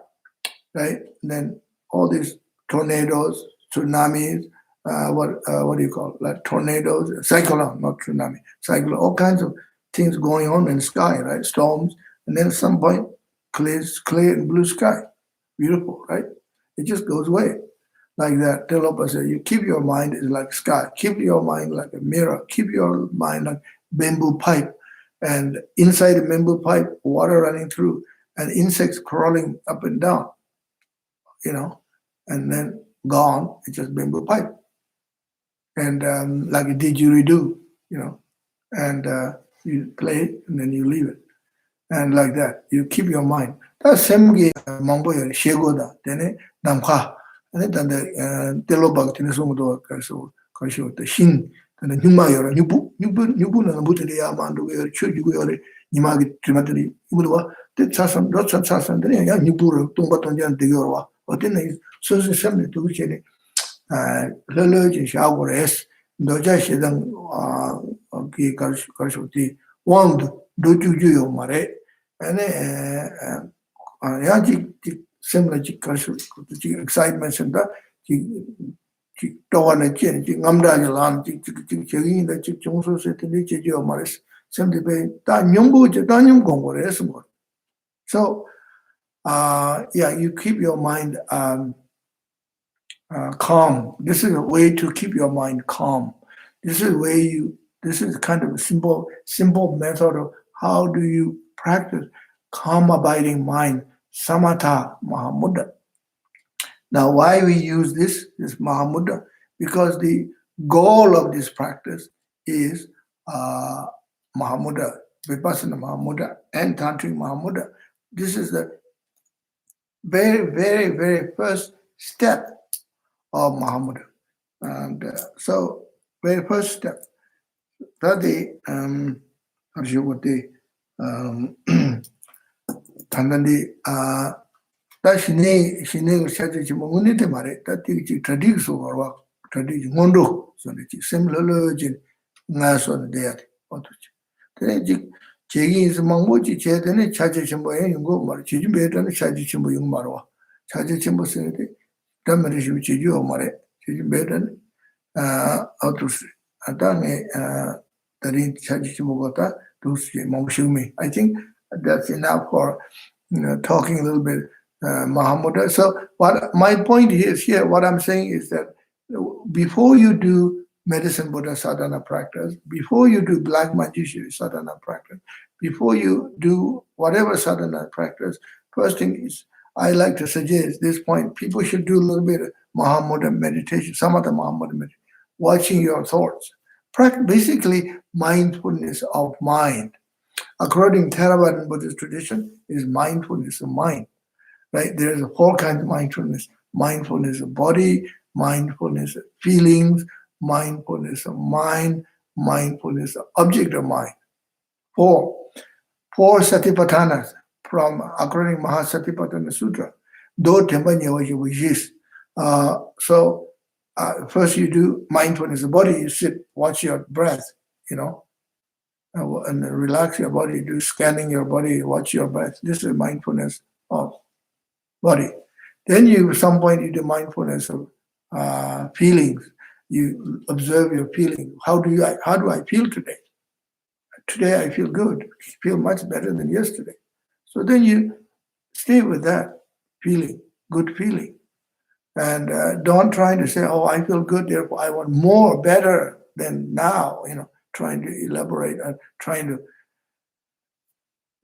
right? And then all these tornadoes, tsunamis, what do you call it? Like tornadoes, cyclone, not tsunami, cyclone, all kinds of things going on in the sky, right? Storms, and then at some point, clear and blue sky. Beautiful, right? It just goes away. Like that, Telopa said, you keep your mind is like sky. Keep your mind like a mirror. Keep your mind like bamboo pipe. And inside the bamboo pipe, water running through, and insects crawling up and down, and then gone, it's just bamboo pipe. And like a didgeridoo, and you play it and then you leave it. And like that, you keep your mind. That's same game, Mamboya, Shegoda, then Namka. And then the Telobak, Tinesumudo, Kasho, the Shin, and the Numayora, Nubu, and the Butalia, Mando, Chuju, Nimagi, Trimatari, Udua, the Sassam, lots of Sassam, the Nuburu, Tumbatonjan, the Yorwa, or then so assembly to which any Lurge, Shower S, Dojashidam, Kashuti, Wand, Doju Mare, and Yaji. Similar excitement and that Towana Chin, Amda Yalan, the Chichonso said to Nichi Maris, simply by Danyumbu, Danyum Gongor. So, you keep your mind calm. This is a way to keep your mind calm. This is kind of a simple method of how do you practice calm abiding mind. Samatha Mahamudra. Now, why we use this Mahamudra? Because the goal of this practice is Mahamudra, Vipassana Mahamudra, and Tantric Mahamudra. This is the very, very, very first step of Mahamudra. And so, very first step. That Tangandi Shine Shaji Munite Mare, that teach tradition or tradition Mondo, so that similar legend Nas on the dead. Then Chegi is Mangochi Chet and a Chachimbo and go Mar Chijibet and Chachimbo Yung Marwa. Chachimbo said, Damarish which you Mare, Chijibet and Autus Adane Tarin Chachimogota, those Mamshumi. I think that's enough for talking a little bit Mahamudra. So what my point is here, what I'm saying is that before you do medicine Buddha sadhana practice, before you do black magician sadhana practice, before you do whatever sadhana practice, first thing is I like to suggest this point, people should do a little bit of Mahamudra meditation, samatha Mahamudra meditation. watching your thoughts. Basically, mindfulness of mind. According to Theravada Buddhist tradition, is mindfulness of mind. Right? There's four kinds of mindfulness: mindfulness of body, mindfulness of feelings, mindfulness of mind, mindfulness of object of mind. Four Satipatthanas from according to Mahasatipatthana Sutra. Do tempa nyewa yuwa yis. So first you do mindfulness of body, you sit, watch your breath, and relax your body, do scanning your body, watch your breath. This is mindfulness of body. Then at some point you do mindfulness of feelings. You observe your feeling. How do I feel today? Today I feel good. I feel much better than yesterday. So then you stay with that feeling, good feeling. And don't try to say, oh, I feel good, therefore I want more, better than now, trying to elaborate and trying to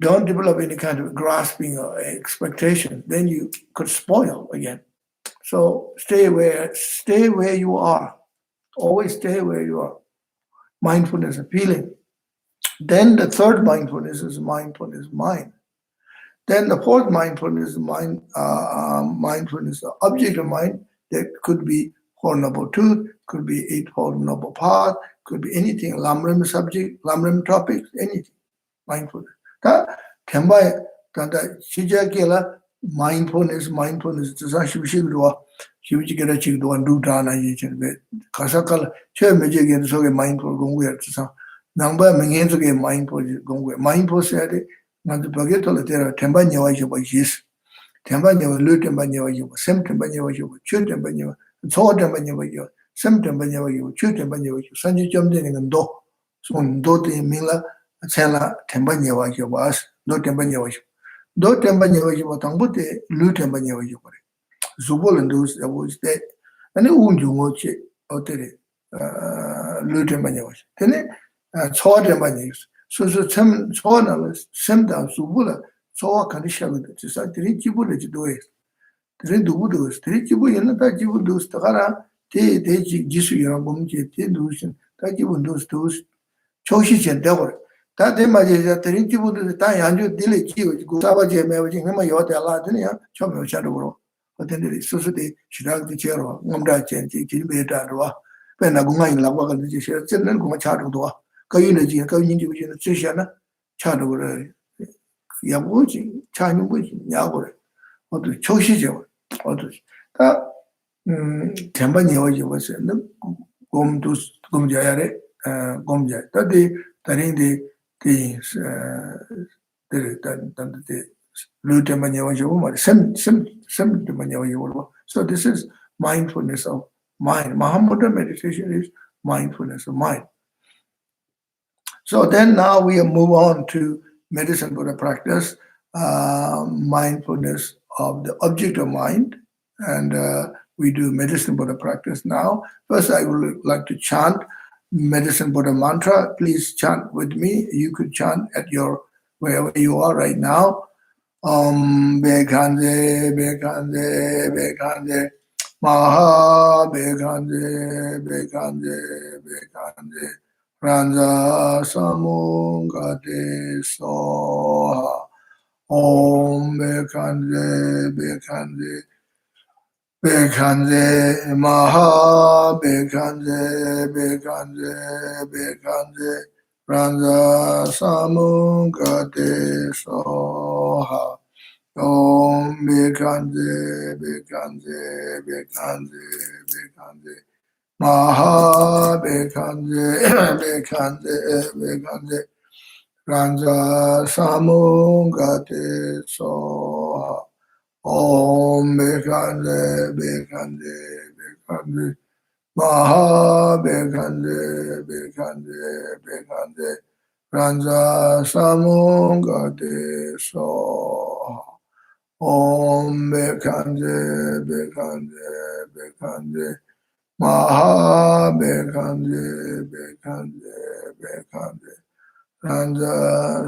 don't develop any kind of grasping or expectation. Then you could spoil again. So stay where you are. Always stay where you are. Mindfulness of feeling. Then the third mindfulness is mindfulness of mind. Then the fourth mindfulness is mindfulness of object of mind. That could be Four Noble Truth, could be Eightfold Noble Path, could be anything, Lamrim subject, Lamrim topics, anything. Mindfulness. That temba tanda shijagela mindfulness, tsa shibishigwa, shibishigera chigwa ndudana yichenbe. Kasakala che mejege soge mindful gongwe tsa. Nangba mengen soge mindful gongwe. Mindful sade nandu bagetola tera temba nyewa yoba yis. Temba nyewa lu temba nyewa yoba, sem temba nyewa yoba, chu temba nyewa, so temba nyewa yoba, sem temba nyewa yoba, chu temba nyewa yoba. Sanji jomde ndo. So ndo te mingla chenla temba nyewa yoba as. Do temba nyewa yoba. Do temba nyewa yoba tangbo te lu temba nyewa yoba. Zubol and those that was that. And it won't you watch it out there. Lu temba nyewa yoba. Then so temba nyewa. So some journalists, some down Subula, so I can show it. It's like three Jibula to do it. Three Dubudos, three Jibu, and that Jibu does Tagara, they Jisu Yarabumji, they illusion, that Jibu those Choshi and Devil. That they might have three Jibu to the time, and you delay Jibu, go Sabaji, Maving him, Yota Latina, Chomo Shadow. But then the society should have the chair, Mumda Chen, Jibeta, Penagunga in Lava, and the chair, and then go a child door. Kayunaji, Kayunaji, Trishana, Chador, Yabuji, Chinabuji, Yabore, or the Choshijo, or that Tambanya was Gom to Gomjare, Gomja. That day, the Lutamanya was your woman, some Tamanya. So this is mindfulness of mind. Mahamudra meditation is mindfulness of mind. So then now we move on to medicine Buddha practice, mindfulness of the object of mind. And we do medicine Buddha practice now. First, I would like to chant medicine Buddha mantra. Please chant with me. You could chant at wherever you are right now. Bekhanze, Bekhanze, Bekhanze. Maha Bekhanze, Bekhanze, Bekhanze. Ranza Samungate Soha Om Bekhanze Bekhanze Bekhanze Maha Bekhanze Bekhanze Bekhanze Ranza Samungate Soha Om Bekhanze Bekhanze Bekhanze Bekhanze Maha Bekhanze Bekhanze Bekhanze Ranza Samungate Soha Om Bekhanze Bekhanze Bekhanze Maha Bekhanze Bekhanze Bekhanze Ranza Samungate Soha Om Bekhanze Bekhanze Bekhanze Maha Bekhanze Bekhanze Bekhanze Ranza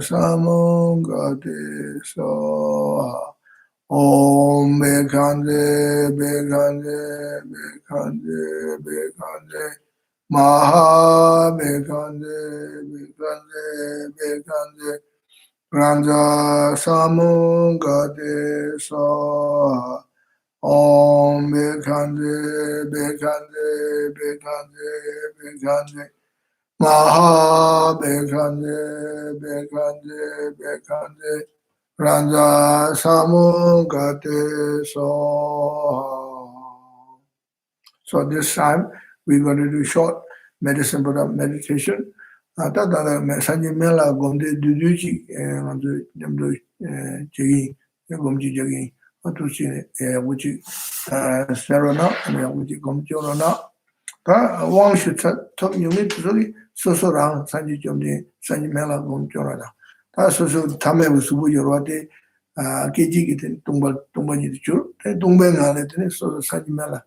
Samungate Soha Om Bekhanze Bekhanze Bekhanze Bekhanze Maha Bekande, Bekande, Bekande, Ranja Samungade Soha. Om Bekande, Bekande, Bekande, Bekande. Maha Bekande, Bekande, Bekande. Ranja Samungade Soha. So this time we're going to do short medicine Buddha meditation. Tata Sanji Mela Gomde Duduchi Namdo Jigi Gomji Jagi Atuchi which Sarana and which Gomjorana. Wang should talk you meet really so around Sanji Jomdi Sanji Mela Gomjorana. That's also Tame Subu Yorate Kiji Tumbaji Chu, Tumbenga Letene, so Sanji Mela.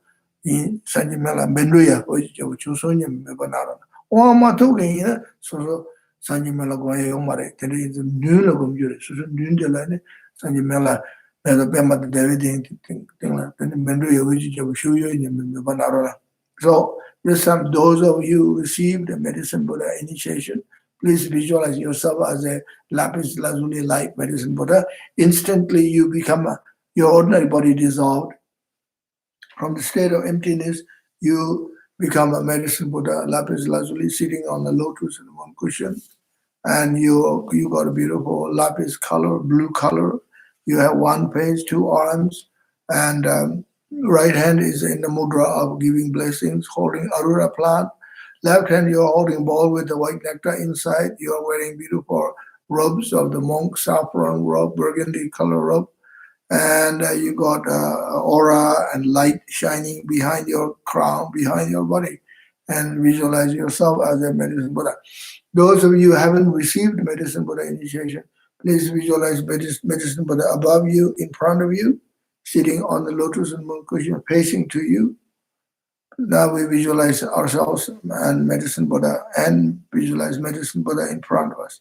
In Sanjimela Benduya, which you Chusonia Mebanara. Or Matogi, so Sanjimela Goya Omare, there is a new logum jury, so Dundalane, Sanjimela, as a Pema David thing like Benduya, which you show you in Mebanara. So, this time, those of you who received the medicine Buddha initiation, please visualize yourself as a lapis lazuli light medicine Buddha. Instantly, you become your ordinary body dissolved. From the state of emptiness, you become a medicine Buddha, lapis lazuli, sitting on the lotus in one cushion, and you got a beautiful lapis color, blue color. You have one face, two arms, and right hand is in the mudra of giving blessings, holding arura plant. Left hand, you're holding ball with the white nectar inside. You are wearing beautiful robes of the monk, saffron robe, burgundy color robe, and you got aura and light shining behind your crown, behind your body, and visualize yourself as a medicine Buddha. Those of you who haven't received medicine Buddha initiation, please visualize medicine Buddha above you, in front of you, sitting on the lotus and moon cushion, facing to you. Now we visualize ourselves and medicine Buddha, and visualize medicine Buddha in front of us.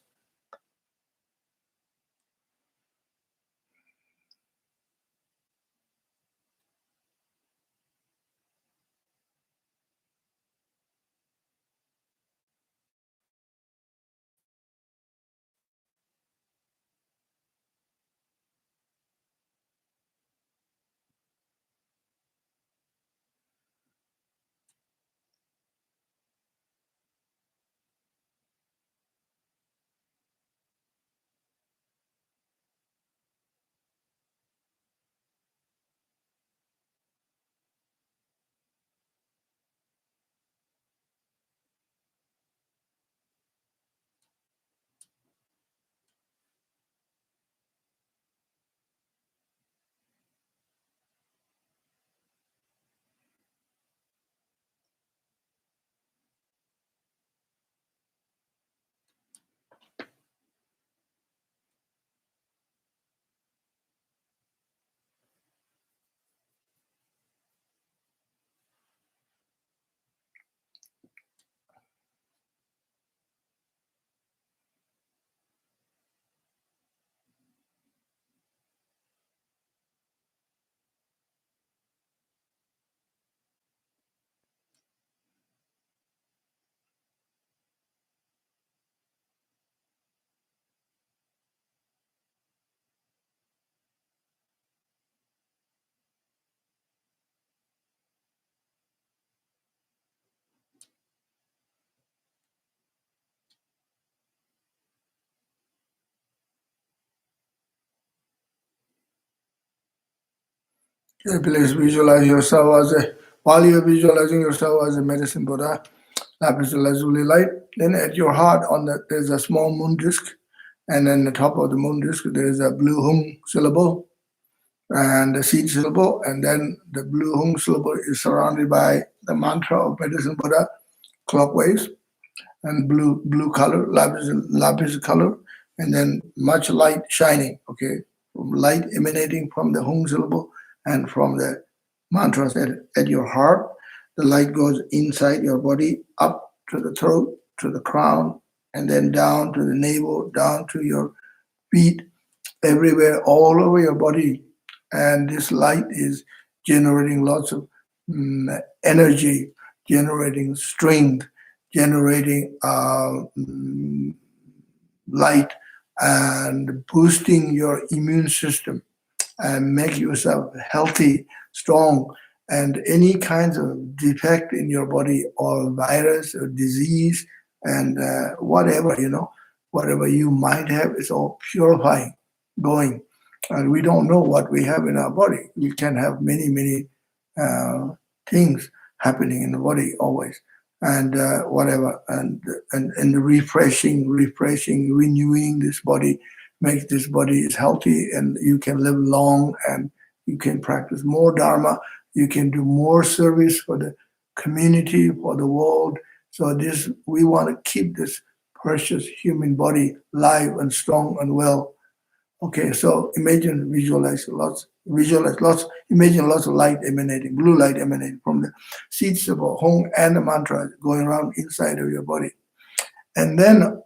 Please visualize yourself while you're visualizing yourself as a medicine Buddha, lapis lazuli light. Then at your heart, there's a small moon disk, and then the top of the moon disk there's a blue hung syllable and the seed syllable, and then the blue hung syllable is surrounded by the mantra of medicine Buddha, clockwise, and blue color, lapis color, and then much light shining. Okay, light emanating from the hung syllable and from the mantras at your heart. The light goes inside your body, up to the throat, to the crown, and then down to the navel, down to your feet, everywhere, all over your body. And this light is generating lots of energy, generating strength, generating light, and boosting your immune system, and make yourself healthy, strong, and any kinds of defect in your body or virus or disease and whatever, whatever you might have, is all purifying, going. And we don't know what we have in our body. We can have many, many things happening in the body always. And whatever, and refreshing, renewing this body, make this body is healthy, and you can live long, and you can practice more Dharma, you can do more service for the community, for the world. So this, we want to keep this precious human body live and strong and well. Okay, so imagine, imagine lots of light emanating, blue light emanating from the seeds of a home and the mantra going around inside of your body. And then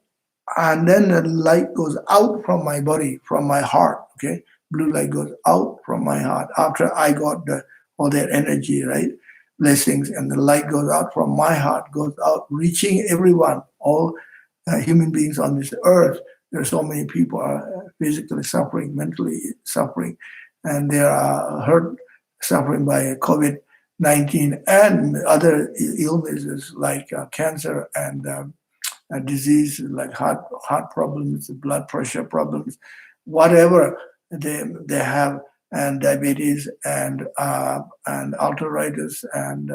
the light goes out from my body, from my heart, okay? Blue light goes out from my heart after I got all that energy, right? Blessings, and the light goes out from my heart, goes out, reaching everyone, all human beings on this earth. There are so many people are physically suffering, mentally suffering, and they are hurt, suffering by COVID-19 and other illnesses like cancer and disease like heart problems, blood pressure problems, whatever they have, and diabetes and arthritis and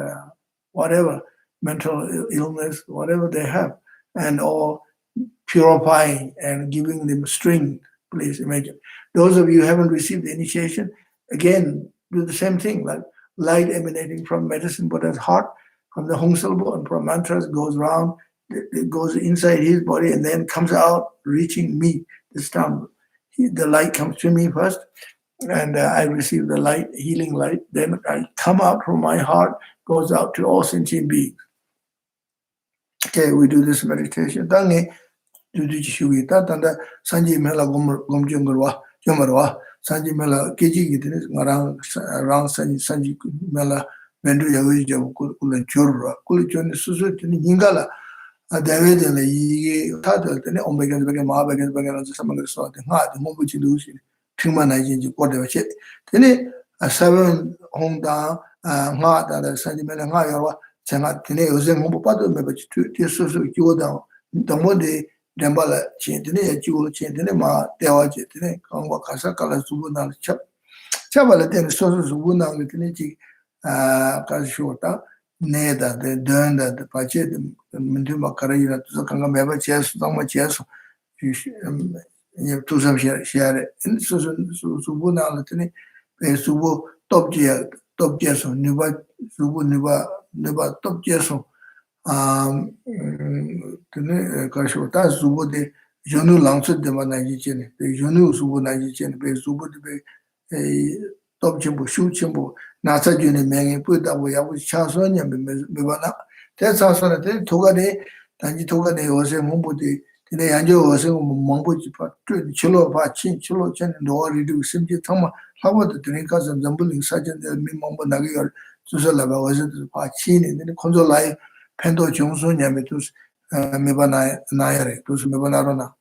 whatever mental illness, whatever they have, and all purifying and giving them strength. Please imagine. Those of you who haven't received the initiation, again, do the same thing, like light emanating from medicine Buddha's heart, from the Hong syllable and from mantras, goes around, it goes inside his body and then comes out, reaching me. This time, the light comes to me first, and I receive the light, healing light. Then I come out from my heart, goes out to all sentient beings. Okay, we do this meditation. Sanji Mela Gomjungurwa, Yomarwa, Sanji Mela Kiji, Rang Sanji Mela, Vendu Yaguja, Kulan Churra, Kulichon, Susu, Ningala, a David and the Tata, the Omega, Mahabagan, Bagan, some of the sort of heart, the Mobuchi Lucy, Tuman, whatever shit. Then a 7 home down, heart, and a Sanji Mela Hayawa, Chanat, Tene, Zen maybe to Susu, you down. The more they Dembala Chintine, a jewel Chintine, Ma, Dewa Chintine, Kangwa Kasa, Kala Subuna, Chabala, then sources of Wuna with Nichi, Kashota, Neda, the Dunda, the Pachet, the Mintuma Karina, Zakanga Meva Chess, Tama Chess, you have two some share, and Susan Subuna Latini, Subu, Top Jesso, Nuba, Subu Nuba, Top Jesso. Kashota Subo de Jonu Langsu de Manajichen, the Jonu Subo Najichen, the Subo de Top Chimbo, Shu Chimbo, Nasa Juni Mangi, put that way. I was Chasonia, Mivana. That's also a Togade, Tanji Togade was a Mumbudi, the Anjo was a Mambuji, Chilo Pachin, Chilo Chen, and all redo simply Tama. How about the drinkers and Zambuling Sergeant, the Mimombo Nagar, Susalava was it Pachin, and then the console life. Pendo Johnson Yamitus Mibana Naire, Tus Mibanarona.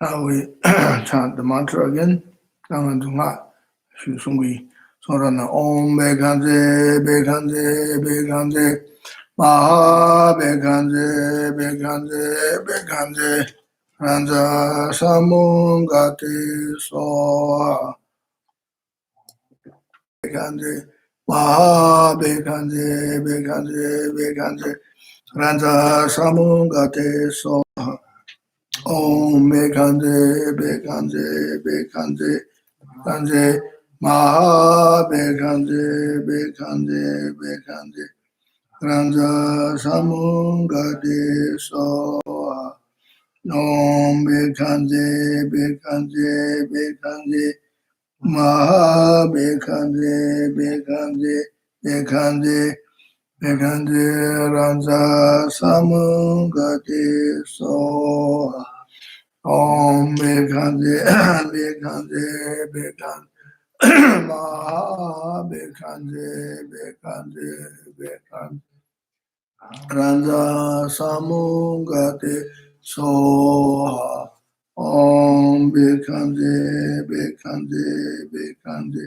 Now we chant the mantra again. Om Bekhanse, Bekhanse, Bekhanse, Maha Bekhanse, Bekhanse, Bekhanse, Ranza Samungati Soha. Bekhanse, Maha Bekhanse, Bekhanse, Bekhanse, Ranza Samungati Soha. Om Bekhanse, Bekhanse, Bekhanse, Bekhanse, Maha Bekhanse, Bekhanse, Bekhanse, Ranza Samungati Soha. Om Bekhanse, Bekhanse, Bekhanse, Maha Bekhanse, Bekhanse, Bekhanse, Bekhanse, Ranza Samungati Soha. Om Bekhanse, Bekhanse, Bekhanse, Maha Bekhanse, Bekhanse, Bekhanse, Ranza Samungate Soha. Om Bekhanse, Bekhanse, Bekhanse,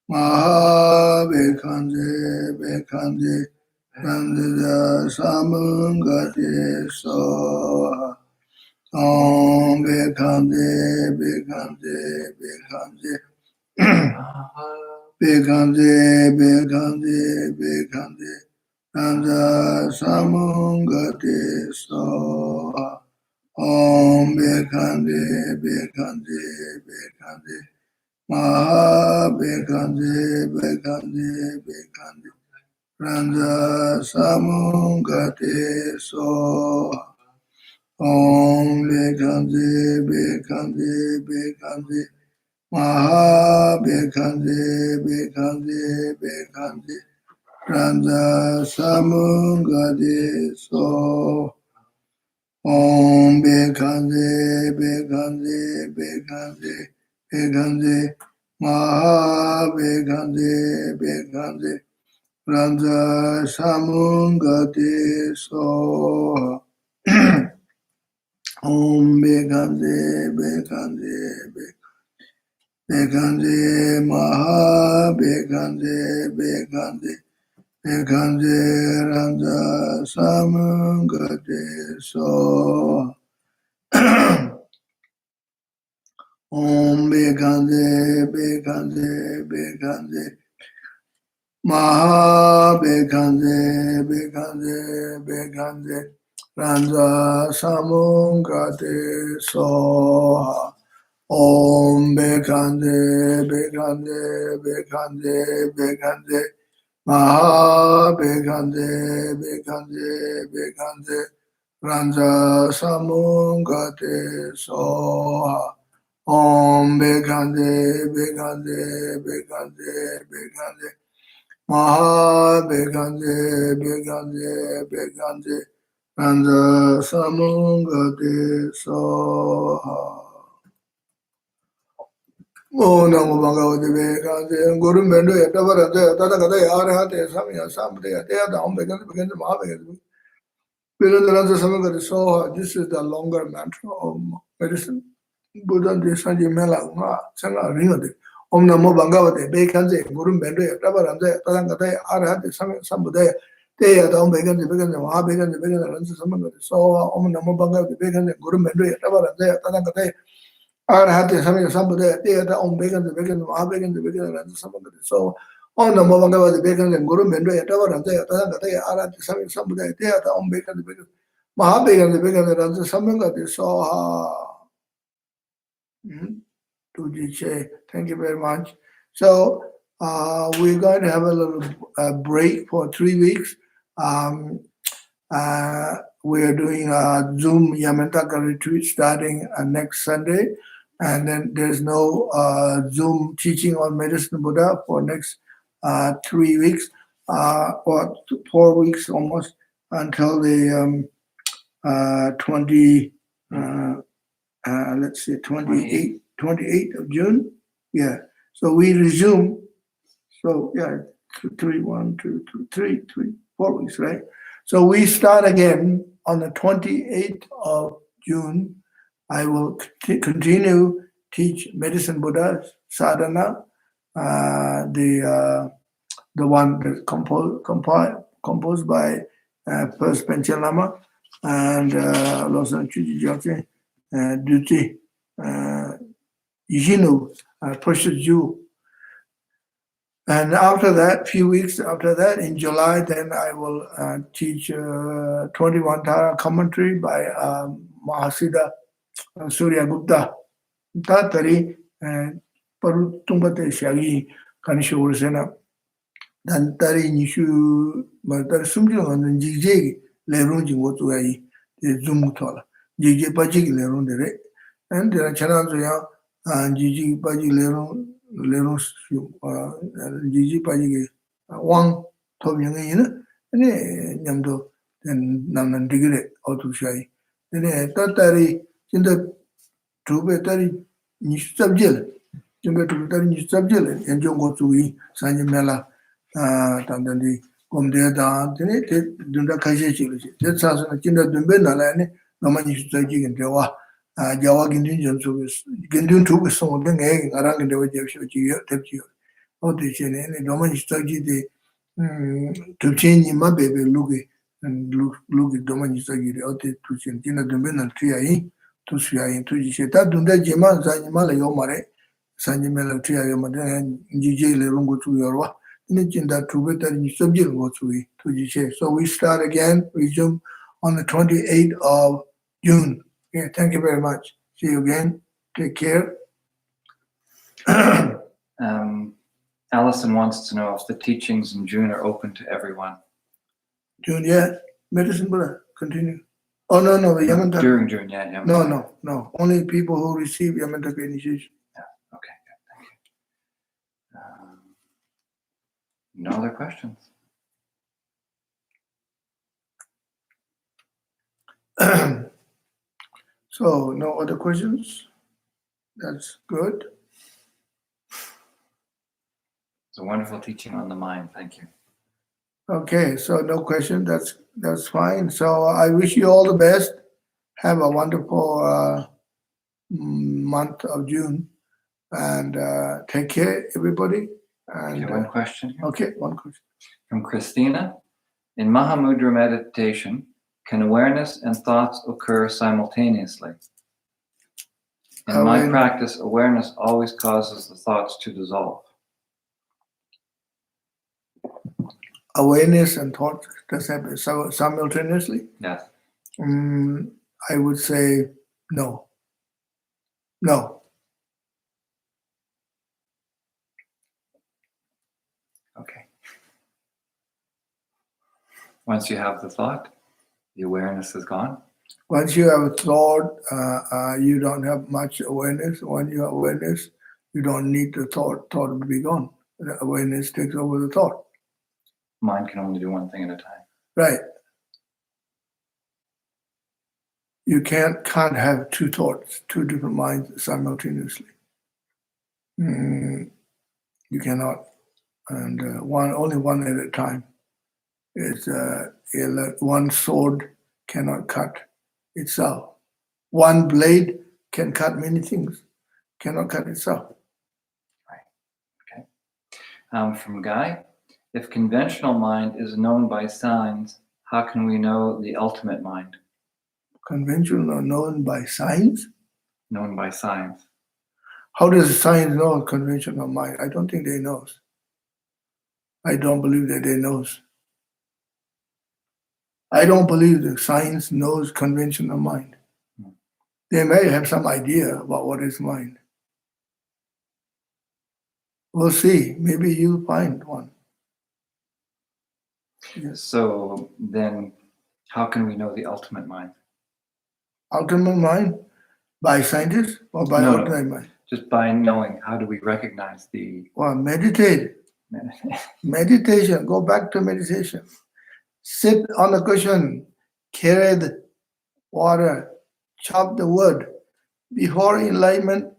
Maha Bekhanse, Bekhanse, Ranza Samungate Soha. Om Bekhanse, Bekhanse, Bekhanse, Bekhanse, Bekhanse, Bekhanse, Ranza Samungati Soha. Om Bekhanse, Bekhanse, Bekhanse, Maha Bekhanse, Bekhanse, Bekhanse, Ranza Samungati Soha. Om Bekhanse, Bekhanse, Bekhanse, Maha Bekhanse, Bekhanse, Bekhanse, Ranza Samungati So. Om Bekhanse, Bekhanse, Bekhanse, Bekhanse, Maha Bekhanse, Bekhanse, Ranza Samungati So. Om Bekhanse, Bekhanse, Bekhanse, Maha Bekhanse, Bekhanse, Bekhanse, Ranza Samungati So. Om Bekhanse, Bekhanse, Bekhanse, Maha Bekhanse, Bekhanse, Bekhanse, Ranza Samungati Soha. Om Bekhanse, Bekhanse, Bekhanse, Bekhanse, Maha Bekhanse, Bekhanse, Bekhanse, Ranza Samungati Soha. Om Bekhanse, Bekhanse, Bekhanse, Bekhanse, Maha Bekhanse, Bekhanse, Bekhanse, Ranza Samungati Soha. Oh, Namo Bhagavate Bekhanse, Guru Mendo Yatavarate, Tathagata Arahate, Samya Samdaya, Teata Om Bekhanse, Bekhanse, Maha Bekhanse, Ranza Samungati Soha. This is the longer mantra of medicine. Buddha Desanji Mela, Sanga Ringade. Om Namo Bhagavate Bekhanse, Guru Mendo Yatavarate, Tathagata Arahate, Samya Samdaya, Teata Om Bekhanse, Bekhanse, Maha Bekhanse, Bekhanse, Ranza Samungati Soha. Om Namo Bhagavate Bekhanse, Guru Mendo Yatavarate, Tathagata Arahate Samya Sambuddhaya, Teata Om Bekhanse, Bekhanse, Maha Bekhanse, Bekhanse, Ranza Samungati So. Om Namo Bhagavate Bekhanse, Guru Mendo Yatavarate, Tathagata Arahate Samya Sambuddhaya, Teata Om Bekhanse, Bekhanse, Maha Bekhanse, Bekhanse, Ranza Samungati So. Thank you very much. So we're going to have a little break for 3 weeks. We are doing a Zoom Yamataka retreat starting next Sunday, and then there's no Zoom teaching on Medicine Buddha for next 3 weeks or 4 weeks almost until the 28th of June. Yeah. So we resume. So yeah, 4 weeks, right? So we start again on the 28th of June I will continue teach medicine Buddha, sadhana, the one that composed by first Panchen Lama and Losang Chuji Gyaltsen, Duty, Yishinu, Precious Jew. And after that, few weeks after that, in July, then I will teach 21 Tara commentary by Mahasiddha Surya Gupta. Tatari Paru Tumbate Shagi Kanishurasena. Dan Tari Nishu Matar Sumjung and Jig Lerunji Wotuai, the Zumutola. Jig Pajik Lerun de Re. And there are Chananzoya and Gigi Paji Lerun. Lerus Gigi Pajigi Wang Tobyang in a Yamdo and Nanan Digre Autushai. Then a Tatari in the Tubetari Nistabjil, Tubetari Nistabjil, and Jongo Tui, Sanjamela, Tandandi, Gomdea Dan, Dunda Kaji. That's as a Kinda Dumbena, no man is taking in Jawa. Jawa Indian service, Gindun took some of them around in the way of Shoti, or the Chen, and Roman study to change my baby Lugi and look at Doman study out to Sentina Dumbin Triai to Sui to Jeta Dunda Jema, Zanimala Yomare, Sanjimela Tria Yomadan, and GJ Lerungo to Yorwa, and it's in that to better in subject go to Jisha. So we start again, resume on the 28th of June. Yeah, thank you very much. See you again. Take care. Allison wants to know if the teachings in June are open to everyone. June, yeah. Medicine Buddha, continue. Oh, no, Yamantaka. During June, yeah. Yamantaka. No. Only people who receive Yamantaka initiation. Yeah, okay, good, thank you. No other questions? So, no other questions? That's good. It's a wonderful teaching on the mind. Thank you. Okay, so no question. That's fine. So I wish you all the best. Have a wonderful month of June, and take care, everybody. And Okay, one question here. Okay, one question from Christina. In Mahamudra meditation, can awareness and thoughts occur simultaneously? In my practice, awareness always causes the thoughts to dissolve. Awareness and thought does happen simultaneously? Yes. I would say no. No. Okay. Once you have the thought, the awareness is gone. Once you have a thought, you don't have much awareness. When you have awareness, you don't need the thought. Thought will be gone. The awareness takes over the thought. Mind can only do one thing at a time. Right. You can't have two thoughts, two different minds simultaneously. You cannot, and only one at a time. It's one sword cannot cut itself. One blade can cut many things, cannot cut itself. Right. Okay. From Guy, if conventional mind is known by signs, how can we know the ultimate mind? Conventional known by signs? Known by signs. How does science know conventional mind? I don't think they knows. I don't believe that they knows. I don't believe that science knows conventional mind. They may have some idea about what is mind. We'll see. Maybe you'll find one. Yes. So then, how can we know the ultimate mind? Ultimate mind? By scientists or by ordinary mind? Just by knowing. How do we recognize the... Well, meditate. Meditation. Go back to meditation. Sit on the cushion. Carry the water. Chop the wood. Before enlightenment,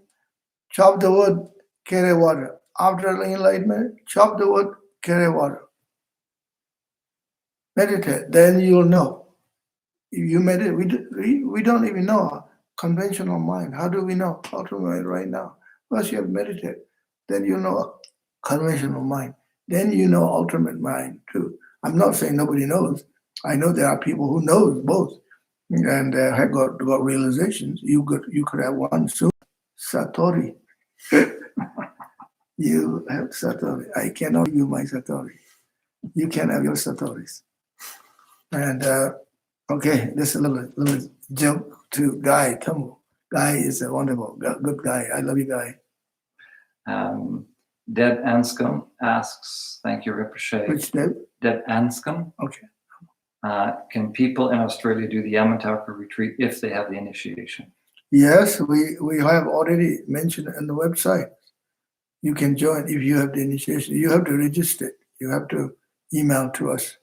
chop the wood, carry water. After enlightenment, chop the wood, carry water. Meditate, then you'll know. If you meditate, we don't even know conventional mind. How do we know? Ultimate mind right now. First you have meditate, then you know conventional mind, then you know ultimate mind too. I'm not saying nobody knows. I know there are people who know both and have got realizations. You could have one soon. Satori. You have Satori. I cannot give you my Satori. You can have your Satoris. And okay, this is a little joke to Guy Tumble. Guy is a wonderful, good guy. I love you, Guy. Deb Anscombe asks, thank you, Rinpoche. Which Deb? Deb Anscombe. Okay. Can people in Australia do the Yamataka retreat if they have the initiation? Yes, we have already mentioned on the website. You can join if you have the initiation. You have to register. You have to email to us.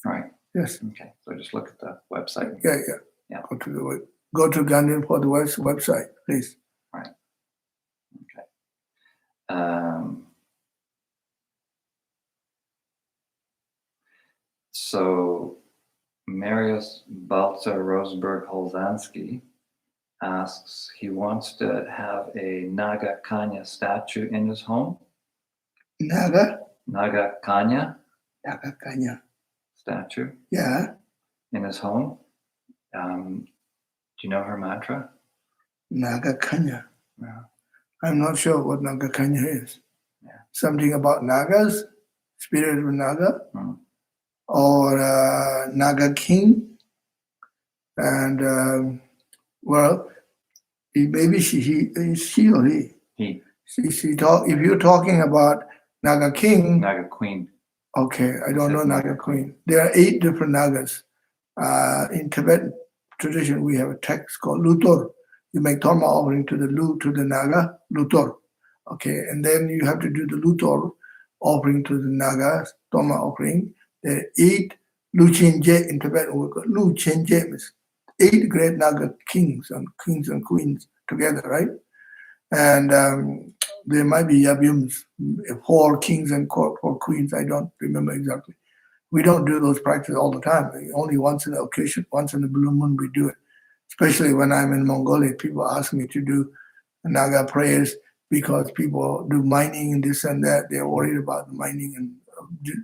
Right. Yes. Okay. So just look at the website. Yeah. Go to Gandhian for the website, please. Right. Okay. So Marius Balzer Rosenberg Holzansky asks, he wants to have a Naga Kanya statue in his home. Naga Kanya statue. Yeah. In his home. Do you know her mantra? Naga Kanya. Yeah. I'm not sure what Naga Kanya is. Yeah. Something about Nagas, spirit of Naga, or Naga King. And well, maybe she or he. He. She talk. If you're talking about Naga King, Naga Queen. Okay, I don't know Naga Queen. There are 8 different Nagas. In Tibetan tradition, we have a text called Lutor. You make Dharma offering to the Naga, Lutor. Okay, and then you have to do the Lutor offering to the Naga, Dharma offering. There are 8 Luchenje in Tibetan. We call Luchenje means 8 great Naga kings and queens together, right? And there might be Yabums, 4 kings and 4 queens. I don't remember exactly. We don't do those practices all the time. Only once in a occasion, once in a blue moon, we do it. Especially when I'm in Mongolia, people ask me to do Naga prayers because people do mining and this and that. They're worried about mining and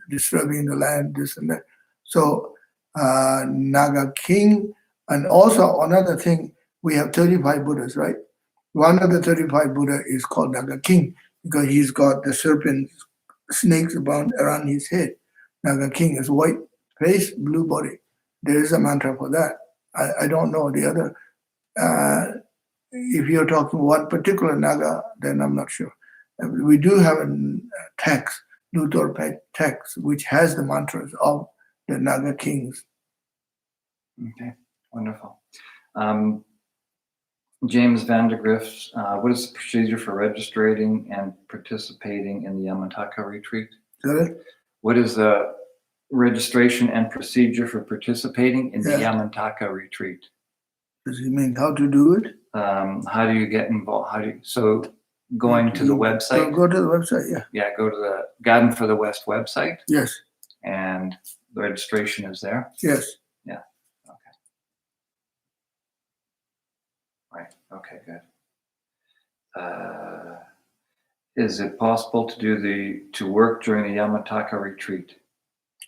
disturbing the land, this and that. So Naga king, and also another thing, we have 35 Buddhas, right? One of the 35 Buddha is called Naga King because he's got the serpent snakes around his head. Naga King is white face, blue body. There is a mantra for that. I don't know the other. If you're talking one particular Naga, then I'm not sure. We do have a text, Luthor text, which has the mantras of the Naga Kings. Okay, wonderful. James Vandergrift, what is the procedure for registering and participating in the Yamataka retreat? Sorry? What is the registration and procedure for participating in the Yamataka retreat? Does it mean how to do it? How do you get involved? Going to the website? Go to the website, yeah. Yeah, go to the Garden for the West website. Yes. And the registration is there? Yes. Yeah. Okay. Right. Okay, good. Is it possible to work during the Yamataka retreat?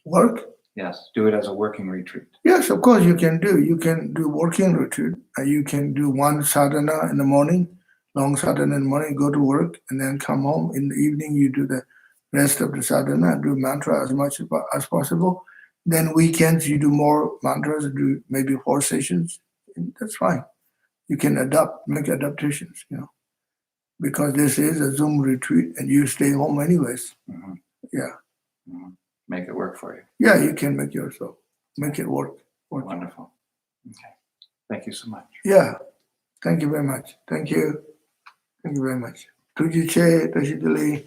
Work? Yes, do it as a working retreat. Yes, of course you can do. You can do working retreat. You can do one sadhana in the morning, long sadhana in the morning, go to work, and then come home. In the evening, you do the rest of the sadhana, do mantra as much as possible. Then weekends, you do more mantras, do maybe 4 sessions. That's fine. You can make adaptations, because this is a Zoom retreat and you stay home anyways. Mm-hmm. Yeah. Mm-hmm. Make it work for you. Yeah, you can make it work. Wonderful. Okay. Thank you so much. Yeah. Thank you very much. Thank you. Thank you very much. Tuji che, tashi dili.